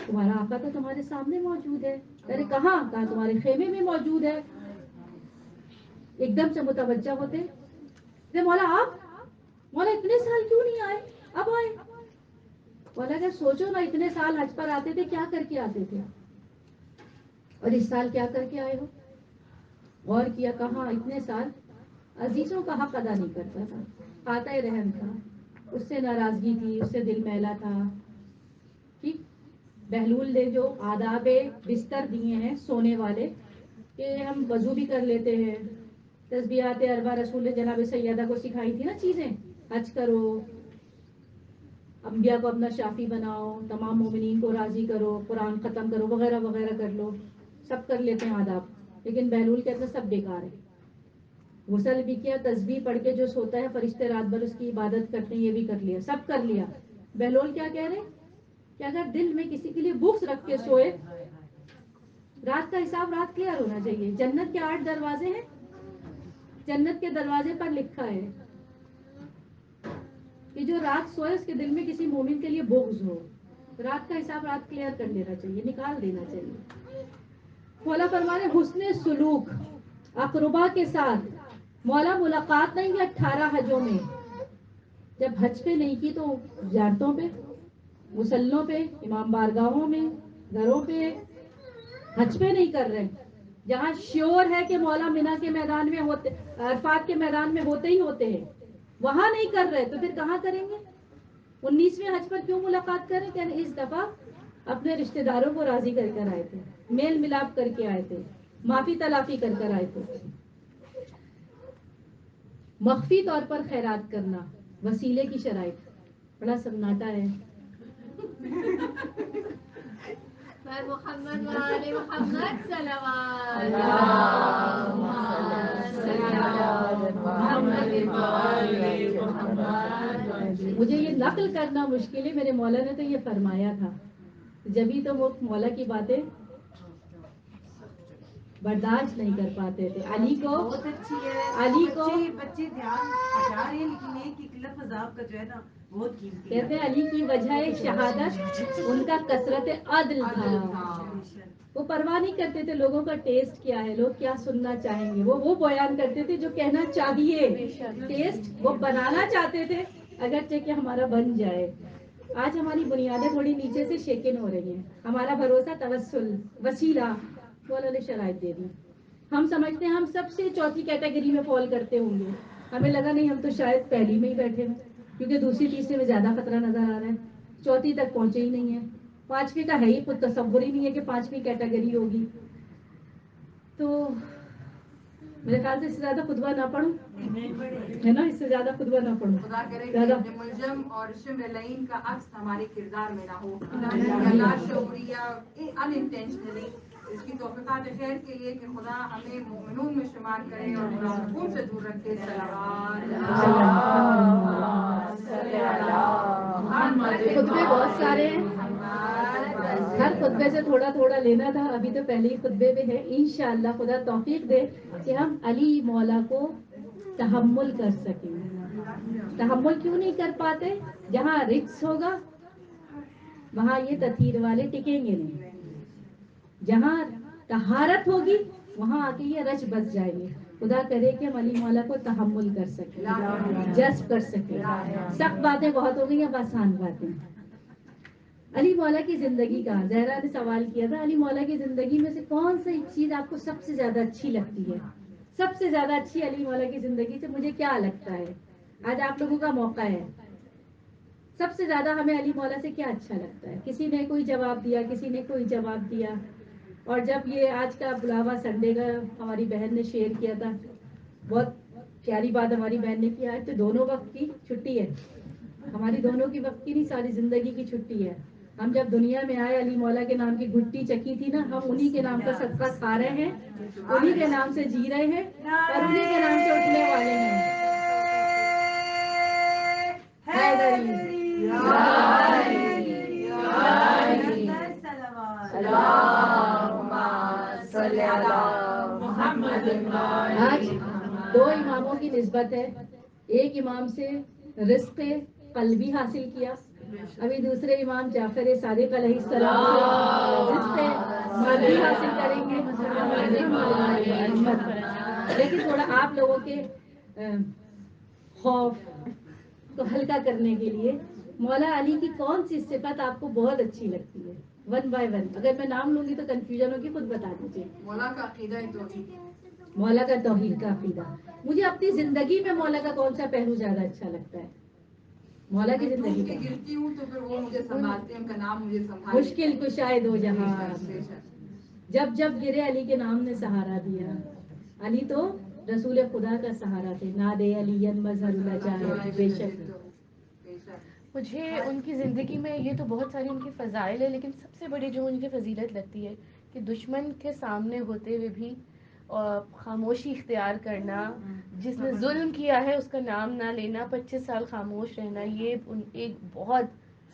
تمہارا آقا تو تمہارے سامنے موجود ہے. ارے کہاں؟ کہا تمہارے خیمے میں موجود ہے. ایک دم سے متوجہ ہوتے، مولا آپ، مولا اتنے سال کیوں نہیں آئے؟ اب آئے. مولا اگر سوچو نا، اتنے سال حج پر آتے تھے، کیا کر کے آتے تھے، اور اس سال کیا کر کے آئے ہو؟ غور کیا، کہاں اتنے سال عزیزوں کا حق ادا نہیں کرتا تھا، قاطع رحم تھا، اس سے ناراضگی تھی، اس سے دل میلا تھا. ٹھیک. بہلول نے جو آداب بستر دیے ہیں سونے والے، کہ ہم وضو بھی کر لیتے ہیں، تسبیحات اربع رسول نے جناب سیدہ کو سکھائی تھی نا چیزیں، حج کرو، انبیاء کو اپنا شافی بناؤ، تمام مومنین کو راضی کرو، قرآن ختم کرو، وغیرہ وغیرہ کر لو، سب کر لیتے ہیں آداب. لیکن بہلول کہتے ہیں سب بیکار ہے. غسل بھی کیا، تسبیح پڑھ کے جو سوتا ہے فرشتے رات بھر اس کی عبادت کرتے ہیں، یہ بھی کر لیا، سب کر لیا. بہلول کیا کہہ رہے کہ اگر دل میں کسی کے لیے بغض رکھ کے سوئے، رات کا حساب رات کلیئر ہونا چاہیے. جنت کے 8 دروازے ہیں، جنت کے دروازے پر لکھا ہے کہ جو رات سوئے اس کے دل میں کسی مومن کے لیے بغض ہو، رات کا حساب رات کلیئر کر لینا چاہیے، نکال دینا چاہیے. مولا فرمانے حسن سلوک اقربا کے ساتھ. مولا ملاقات نہیں ہے 18 حجوں میں، جب حج پہ نہیں کی تو زیارتوں پہ، مسلوں پہ، امام بارگاہوں میں، گھروں پہ، حج پہ نہیں کر رہے، جہاں شیور ہے کہ مولا مینا کے میدان میں ہوتے، عرفات کے میدان میں ہوتے ہی ہوتے ہیں، وہاں نہیں کر رہے تو پھر کہاں کریں گے؟ 19ویں حج پر کیوں ملاقات کریں؟ کہ اس دفعہ اپنے رشتہ داروں کو راضی کر کر آئے تھے، میل ملاپ کر کے آئے تھے، معافی تلافی کر کر آئے تھے۔ مخفی طور پر خیرات کرنا، وسیلے کی شرائط، بڑا سناٹا ہے۔ پر محمد وآل محمد صلوات مجھے یہ نقل کرنا مشکل ہے، میرے مولا نے تو یہ فرمایا تھا، جبھی تو وہ مولا کی باتیں برداشت نہیں کر پاتے تھے۔ علی کو بہت اچھی ہے، علی کو بچے دھیان ہٹا رہے ہیں، لیکن ایک لفظ آپ کا جو ہے نا بہت قیمتی ہے۔ کہتے ہیں علی کی وجہ ایک شہادت ان کا کثرت عدل تھا، وہ پرواہ نہیں کرتے تھے لوگوں کا ٹیسٹ کیا ہے، لوگ کیا سننا چاہیں گے، وہ بیان کرتے تھے جو کہنا چاہیے، ٹیسٹ وہ بنانا چاہتے تھے اگرچہ کہ ہمارا بن جائے۔ آج ہماری بنیادیں تھوڑی نیچے سے شیکن ہو رہی ہیں، ہمارا بھروسہ توسل، وسیلہ، مولا نے شرائط دے دی۔ ہم سمجھتے ہیں ہم سب سے چوتھی کیٹیگری میں فال کرتے ہوں گے، ہمیں لگا نہیں ہم تو شاید پہلی میں ہی بیٹھے ہیں، کیونکہ دوسری تیسرے میں زیادہ خطرہ نظر آ رہا ہے، چوتھی تک پہنچے ہی نہیں ہے، پانچویں کا ہے ہی خود تصور ہی نہیں ہے کہ پانچویں کیٹیگری ہوگی۔ تو میرے خیال سے اس سے زیادہ خطبہ نہ پڑھوں، ہے نا، اس سے زیادہ خطبہ نہ پڑھوں، خدا کرے کہ زیادہ ملجم اور شمر لعین کا عکس ہمارے کردار میں نہ ہو، یا لاشعوری یا ان انٹینشنلی۔ اس کی توفیقات خیر کے لیے کہ خدا ہمیں مومنون میں شمار کرے اور منافقون سے دور رکھے۔ خطبے بہت سارے ہیں، ہر خطبے سے تھوڑا تھوڑا لینا تھا، ابھی تو پہلے ہی خطبے میں ہے۔ انشاءاللہ خدا توفیق دے کہ ہم علی مولا کو تحمل کر سکیں۔ تحمل کیوں نہیں کر پاتے؟ جہاں رکس ہوگا وہاں یہ تطہیر والے ٹکیں گے نہیں، جہاں طہارت ہوگی وہاں آ کے یہ رچ بس جائیں گے۔ خدا کرے کہ ہم علی مولا کو تحمل کر سکیں، جذب کر سکیں۔ سخت باتیں بہت ہو گئی، اب آسان باتیں۔ علی مولا کی زندگی کا زہرا نے سوال کیا تھا، علی مولا کی زندگی میں سے کون سی چیز آپ کو سب سے زیادہ اچھی لگتی ہے؟ سب سے زیادہ اچھی علی مولا کی زندگی سے مجھے کیا لگتا ہے؟ آج آپ لوگوں کا موقع ہے، سب سے زیادہ ہمیں علی مولا سے کیا اچھا لگتا ہے؟ کسی نے کوئی جواب دیا، کسی نے کوئی جواب دیا۔ اور جب یہ آج کا بلاوا سنڈے کا ہماری بہن نے شیئر کیا تھا، بہت پیاری بات ہماری بہن نے کیا ہے، تو دونوں وقت کی چھٹی ہے، ہماری دونوں کی وقت کی نہیں، ساری زندگی کی چھٹی ہے۔ ہم جب دنیا میں آئے علی مولا کے نام کی گھٹی چکی تھی نا، ہم انہی کے نام کا صدقہ کھا رہے ہیں، انہی کے نام سے جی رہے ہیں اور انہی کے نام سے اٹھنے والے ہیں۔ آج دو اماموں کی نسبت ہے، ایک امام سے رزق قلبی حاصل کیا، ابھی دوسرے امام جعفر صادق علیہ السلام سے رزق مادی حاصل کریں گے۔ لیکن تھوڑا آپ لوگوں کے خوف کو ہلکا کرنے کے لیے مولا علی کی کون سی صفت آپ کو بہت اچھی لگتی ہے؟ ون بائی ون، اگر میں نام لوں گی تو کنفیوژن ہوگی، خود بتا دیجیے۔ مولا کا عقیدہ توحید، مولا کا توحید کا عقیدہ۔ مجھے اپنی زندگی میں مولا کا کون سا پہلو زیادہ اچھا لگتا ہے؟ مولا کی زندگی میں کا گرتی ہوں تو پھر وہ مجھے سنبھالتے ہیں، ان کا نام مجھے سنبھال مشکل کشائے دو جہاں، جب جب گرے علی کے نام نے سہارا دیا۔ علی تو رسول خدا کا سہارا تھے، نادے علی مظہر الجاہ، بے شک۔ مجھے ان کی زندگی میں یہ تو بہت ساری ان کی فضائل ہے، لیکن سب سے بڑی جو ان کی فضیلت لگتی ہے کہ دشمن کے سامنے ہوتے ہوئے بھی خاموشی اختیار کرنا، جس نے ظلم کیا ہے اس کا نام نہ لینا، 25 سال خاموش رہنا، یہ ایک بہت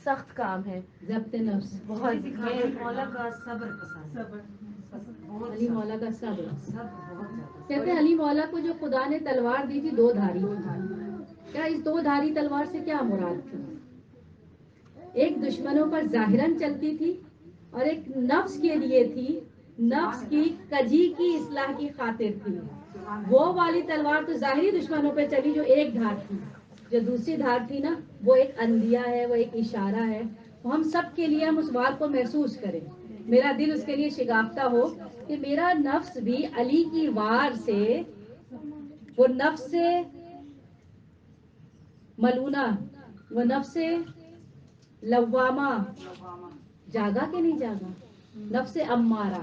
سخت کام ہے، ضبط نفس۔ بہت۔ مولا کا صبر پسند، علی مولا کا صبر۔ کہتے ہیں علی مولا کو جو خدا نے تلوار دی تھی دو دھاری تھی، کیا اس دو دھاری تلوار سے کیا مراد تھی؟ ایک دشمنوں پر ظاہراً چلتی تھی اور ایک نفس کے لیے تھی، نفس کی کجی کی اصلاح کی خاطر تھی۔ وہ والی تلوار تو ظاہری دشمنوں پہ چلی جو ایک دھار تھی، جو دوسری دھار تھی نا وہ ایک اندیا ہے, وہ ایک اشارہ ہے. ہم سب کے لیے ہم اس وار کو محسوس کریں. میرا دل اس کے لیے شگافتہ ہو کہ میرا نفس بھی علی کی وار سے, وہ نفس سے ملونہ, وہ نفس لوامہ جاگا کہ نہیں جاگا, نفس امارہ,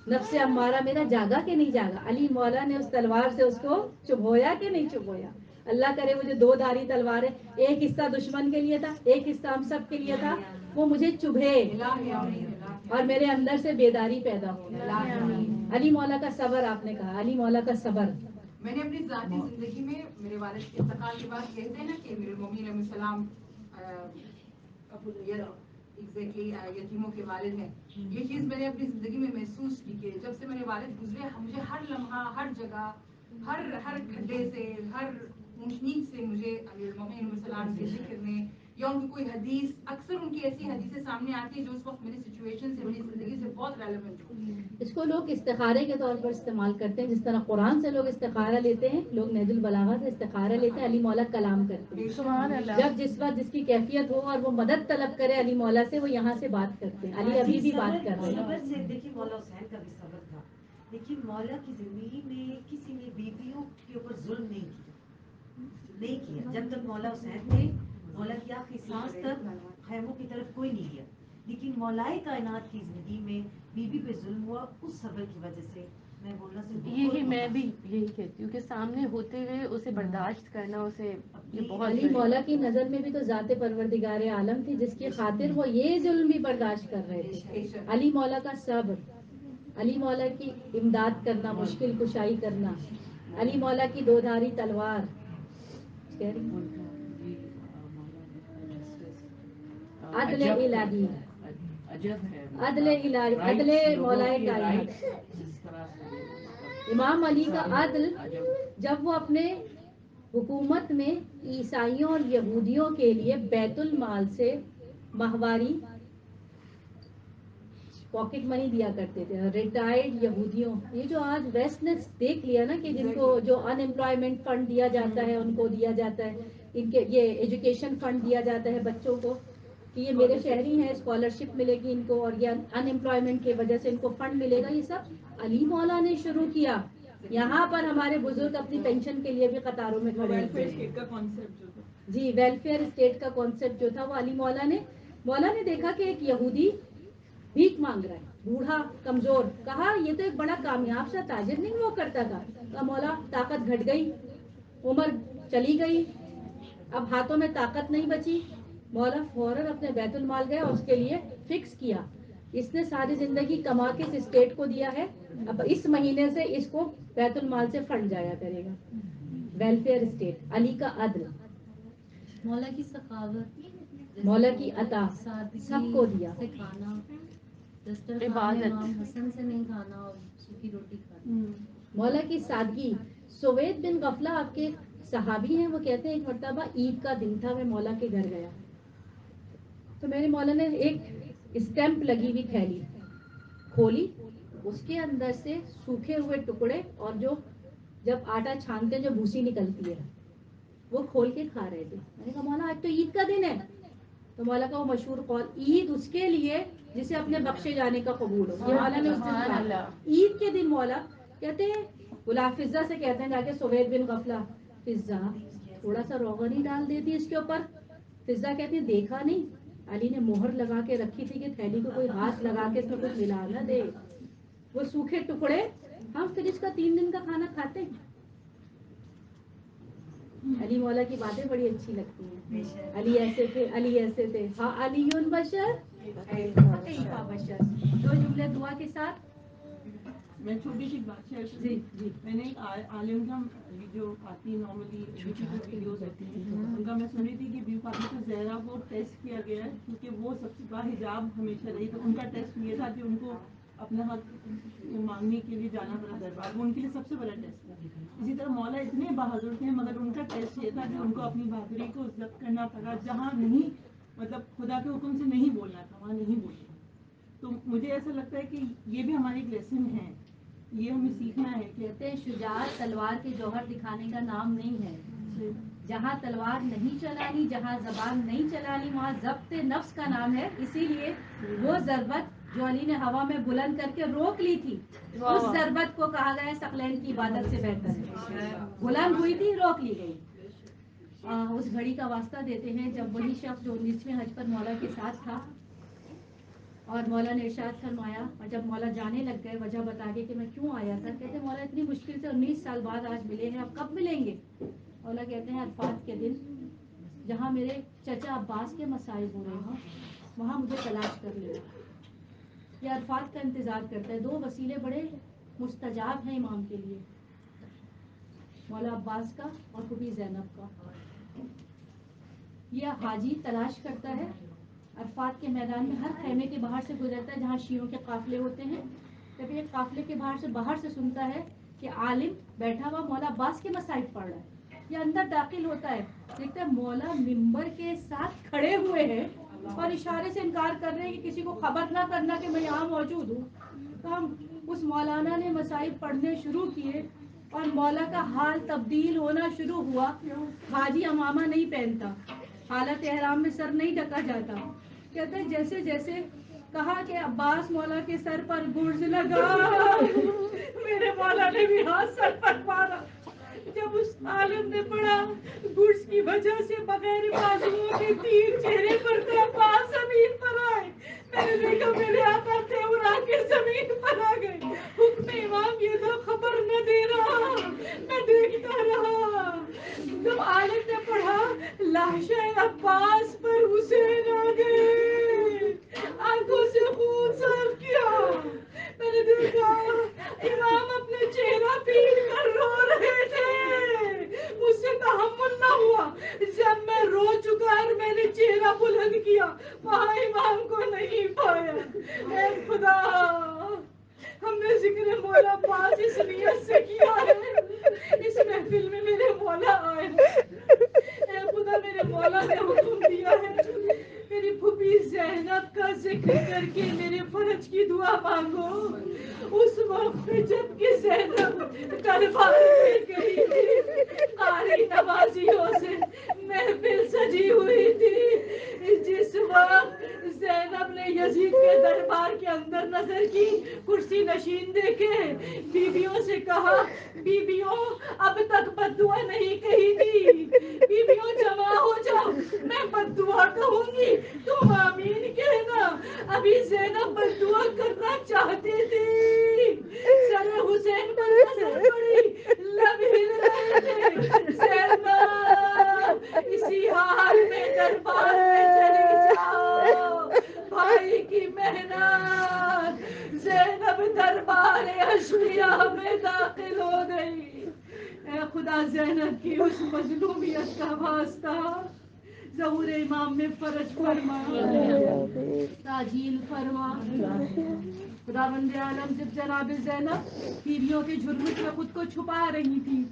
نفس امارہ میرا جاگا کہ نہیں جاگا. علی مولا نے اس تلوار سے اس کو چبھویا کہ نہیں چبھویا. اللہ کرے وہ جو دو دھاری تلوار ہے, ایک حصہ دشمن کے لیے تھا, ایک حصہ ہم سب کے لیے تھا, وہ مجھے چبھے اور میرے اندر سے بیداری پیدا ہو. علی مولا کا صبر, آپ نے کہا علی مولا کا صبر. میں نے اپنی ذاتی زندگی میں میرے والد کے انتقال کے بعد کہتے ہیں نا کہ میرے ممی علیہ السلام ایگزیکٹلی یتیموں کے والد ہیں, یہ چیز میں نے اپنی زندگی میں محسوس کی کہ جب سے میرے والد گزرے مجھے ہر لمحہ, ہر جگہ, ہر کھڈے سے, ہر اونچ نیچ سے مجھے امیر المومنین علیہ السلام کے ذکر میں یا ان کی کوئی حدیث, اکثر ان کی ایسی حدیثیں سامنے آتی ہیں جو اس وقت میری سچویشن سے, میری زندگی سے بہت ریلیونٹ ہوتی ہیں. اس کو لوگ استخارے کے طور پر استعمال کرتے ہیں, جس طرح قرآن سے لوگ استخارہ لیتے ہیں, لوگ نہج البلاغہ سے استخارہ لیتے ہیں, علی مولا کلام کرتے ہیں. سبحان اللہ. جب جس وقت جس کی کیفیت ہو اور وہ مدد طلب کرے علی مولا سے, وہ یہاں سے بات کرتے ہیں. علی ابھی بھی بات کر رہے ہیں. صبر سے دیکھیے مولا حسین کا بھی صبر تھا. دیکھیے مولا کی زندگی میں کسی نے بیویوں کے اوپر ظلم نہیں کیا. جب تک مولا حسین تھے, مولا کی آخری سانس تک خیموں کی طرف کوئی نہیں گیا. لیکن مولائے کائنات کی زندگی میں بیوی پہ ظلم ہوا, اس صبر کی وجہ سے میں بولنا سے یہی میں بھی یہی کہتی ہوں کہ سامنے ہوتے ہوئے اسے برداشت کرنا, اسے یہ بہت علی مولا کی نظر میں بھی تو ذات پروردگار عالم تھی, جس کی خاطر وہ یہ ظلم بھی برداشت کر رہے تھے. علی مولا کا صبر, علی مولا کی امداد کرنا, مشکل کشائی کرنا, علی مولا کی دو دھاری تلوار. عدل الہی, عدل الہی, عدل مولا کائنات. امام علی کا عدل, جب وہ اپنے حکومت میں عیسائیوں اور یہودیوں کے لیے بیت المال سے ماہواری پاکٹ منی دیا کرتے تھے, ریٹائرڈ یہودیوں, یہ جو آج ویسٹ نے دیکھ لیا نا کہ جن کو جو ان امپلائمنٹ فنڈ دیا جاتا ہے ان کو دیا جاتا ہے, ان کے یہ ایجوکیشن فنڈ دیا جاتا ہے بچوں کو کہ یہ میرے شہری ہیں, اسکالرشپ ملے گی ان کو, اور یہ ان امپلائمنٹ کی وجہ سے ان کو فنڈ ملے گا. یہ سب علی مولا نے شروع کیا. یہاں پر ہمارے بزرگ اپنی پینشن کے لیے بھی قطاروں میں کھڑے ہوتے ہیں. جی, ویلفیئر اسٹیٹ کا کانسیپٹ جو تھا وہ علی مولا نے دیکھا کہ ایک یہودی بھیک مانگ رہا ہے, بوڑھا کمزور, کہا یہ تو ایک بڑا کامیاب سا تاجر نہیں ہوا کرتا تھا. کہا مولا طاقت گھٹ گئی, عمر چلی گئی, اب ہاتھوں میں طاقت نہیں بچی. مولا فوراً اپنے بیت المال گیا, اس کے لیے فکس کیا, اس نے ساری زندگی کما کے اس اسٹیٹ کو دیا ہے, اب اس مہینے سے اس کو بیت المال سے فنڈ جایا کرے گا. Welfare state. علی کا عدل, مولا کی سخاوت, مولا کی عطا, سب کو دیا. سے کھانا, عبادت. امام حسن سے نہیں کھانا اور سوکھی روٹی کھانا. مولا کی سادگی. سوید بن غفلہ آپ کے صحابی ہیں, وہ کہتے ہیں ایک مرتبہ عید کا دن تھا, میں مولا کے گھر گیا تو میرے مولا نے ایک اسٹیمپ لگی ہوئی تھیلی کھولی, اس کے اندر سے سوکھے ہوئے ٹکڑے اور جو جب آٹا چھانتے جو بھوسی نکلتی ہے وہ کھول کے کھا رہے تھے. میں نے کہا مولا آج تو عید کا دن ہے. تو مولا کا وہ مشہور قول, عید اس کے لیے جسے اپنے بخشے جانے کا قبول ہو. یہ مولا نے اس دن کہا. عید کے دن مولا کہتے ہیں, گلاب فضہ سے کہتے ہیں جا کے سوید بن غفلہ, فضہ تھوڑا سا روغن ہی ڈال دیتی اس کے اوپر. فضہ کہتی ہیں دیکھا نہیں, علی نے مہر لگا کے رکھی تھی کہ تھیلی کو کوئی ہاتھ لگا کے اس میں کچھ ملا نہ دے. وہ سوکھے ٹکڑے ہم فریج کا 3 دن کا کھانا کھاتے ہیں. علی مولا کی باتیں بڑی اچھی لگتی ہیں. علی ایسے تھے, علی ایسے تھے, ہاں علی بشر کیفا بشر. 2 جملے دعا کے ساتھ. میں چھوٹی سی بات شیئر کروں. جی, میں نے ایک عالم کا جو آتی نارملی ویڈیوز ہوتی ہیں ان کا میں سنی تھی کہ بی فاطمہ زہرا کو ٹیسٹ کیا گیا ہے کیونکہ وہ سب سے بڑا حجاب ہمیشہ رہی, تو ان کا ٹیسٹ یہ تھا کہ ان کو اپنا حق مانگنے کے لیے جانا پڑا دربار, وہ ان کے لیے سب سے بڑا ٹیسٹ تھا. اسی طرح مولا اتنے بہادر تھے مگر ان کا ٹیسٹ یہ تھا کہ ان کو اپنی بہادری کو ضبط کرنا پڑا, جہاں نہیں مطلب خدا کے حکم سے نہیں بولنا تھا وہاں نہیں بولنا. تو مجھے ایسا لگتا ہے کہ یہ بھی ہماری ایک لیسن ہے, یہ ہمیں سیکھنا ہے. کہتے ہیں شجاعت تلوار کے جوہر دکھانے کا نام نہیں ہے, جہاں تلوار نہیں چلانی، جہاں زبان نہیں چلانی، وہاں ضبط نفس کا نام ہے. اسی لیے وہ ضربت جو علی نے ہوا میں بلند کر کے روک لی تھی، اس ضربت کو کہا گیا ثقلین کی عبادت سے بہتر ہے. بلند ہوئی تھی، روک لی گئی. اس گھڑی کا واسطہ دیتے ہیں جب وہی شخص جو 19ویں حج پر مولا کے ساتھ تھا اور مولا نے ارشاد فرمایا، اور جب مولا جانے لگ گئے وجہ بتا کے کہ میں کیوں آیا تھا، کہتے مولا اتنی مشکل سے 19 سال بعد آج ملے ہیں، اب کب ملیں گے؟ مولا کہتے ہیں عرفات کے دن جہاں میرے چچا عباس کے مصائب ہو رہے ہوں وہاں مجھے تلاش کر لیا. یہ عرفات کا انتظار کرتا ہے. 2 وسیلے بڑے مستجاب ہیں امام کے لیے، مولا عباس کا اور خوبی زینب کا. یہ حاجی تلاش کرتا ہے، عرفات کے میدان میں ہر خیمے کے باہر سے گزرتا ہے جہاں شیعوں کے قافلے ہوتے ہیں. جب یہ قافلے کے باہر سے سنتا ہے کہ عالم بیٹھا ہوا مولا عباس کے مصائب پڑھ رہا ہے، یہ اندر داخل ہوتا ہے، دیکھتا ہے مولا ممبر کے ساتھ کھڑے ہوئے ہیں اور اشارے سے انکار کر رہے ہیں کہ کسی کو خبر نہ کرنا کہ میں یہاں موجود ہوں. تو ہم اس مولانا نے مصائب پڑھنے شروع کیے اور مولا کا حال تبدیل ہونا شروع ہوا. حاجی امامہ نہیں پہنتا، حالت احرام میں سر نہیں ڈھکا جاتا. کہتے ہیں جیسے جیسے کہا کہ عباس مولا کے سر پر گرز لگا، میرے مولا نے بھی ہاتھ سر پر مارا. جب اس عالم نے پڑھا گرز کی وجہ سے بغیر بازوؤں کے تیر چہرے پر تھے، عباس زمین پر آئے. میں نے دیکھا میرے آقا تھے اڑا کے زمین پر آ گئے. حکم امام یہ تھا خبر نہ دے رہا، میں دیکھتا رہا. جب عالم نے پڑھا لاشیں عباس پر حسین آ گئے، آنکھوں سے خون صاف کیا. میں نے دیکھا امام اپنے چہرہ پیٹ کر رو رہے تھے. مجھ سے تحمل نہ ہوا. جب میں رو چکا اور میں نے چہرہ بلند کیا وہاں امام کو نہیں پایا. اے خدا، ہم نے ذکر مولا عباس اس نیت سے کیا ہے اس محفل میں میرے مولا آئے. اے خدا، میرے مولا نے حکم دیا ہے میری پھوپھی زینب کا ذکر کر کے میرے فرج کی دعا مانگو. اس وقت جب کہ زینب دربار میں گئی تھی، قاری نوازیوں سے محفل سجی ہوئی تھی. جس وقت زینب نے یزید کے دربار کے اندر نظر کی، کرسی نشین دیکھے، بیویوں سے کہا بیویوں اب تک بد دعا نہیں کہی تھی، بیویوں جمع ہو جاؤ، میں بد دعا کہوں گی تم آمین کہنا. ابھی زینب بد دعا کرنا چاہتی تھی، سر حسین پر نظر پڑی، لب ہل رہے تھے. زینب اسی حال میں دربار میں چلی جاؤ، بھائی کی محنت. زینب دربار اشقیاء میں داخل ہو گئی. اے خدا، زینب کی اس مظلومیت کا واسطہ ظہور امام میں فرج فرما، تاجیل فرما. خداوند عالم جب جناب زینب پیریوں کے جھرمٹ میں خود کو چھپا رہی تھی،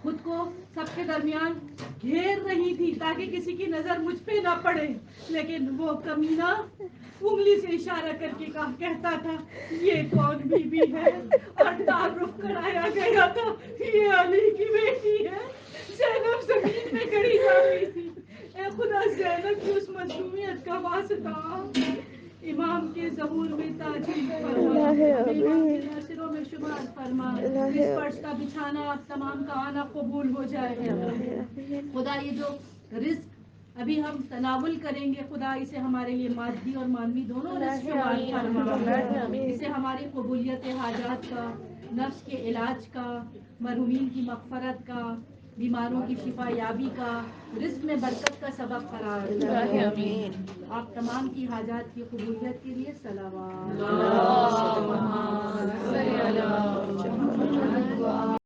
خود کو سب کے درمیان گھیر رہی تھی تاکہ کسی کی نظر مجھ پہ نہ پڑے، لیکن وہ کمینہ انگلی سے اشارہ کر کے کہتا تھا یہ کون بی بی ہے، اور تعارف کرایا گیا تھا یہ علی کی بیٹی ہے. زینب زمین میں گڑی جا رہی تھی. اے خدا، زینب کی اس مظلومیت کا واسطہ امام کے ظہور میں تاجیل فرما، امام کے ناصروں میں شمار فرما. اس فرش کا بچھانا اب تمام کا آنا قبول ہو جائے. خدا یہ جو رزق ابھی ہم تناول کریں گے، خدا اسے ہمارے لیے مادی اور مانوی دونوں رزق شمار فرما. اسے ہماری قبولیت حاجات کا، نفس کے علاج کا، مرحومین کی مغفرت کا، بیماروں کی شفا یابی کا، رزق میں برکت کا سبب قرار دے. آپ تمام کی حاجات کی قبولیت کے لیے صلوات.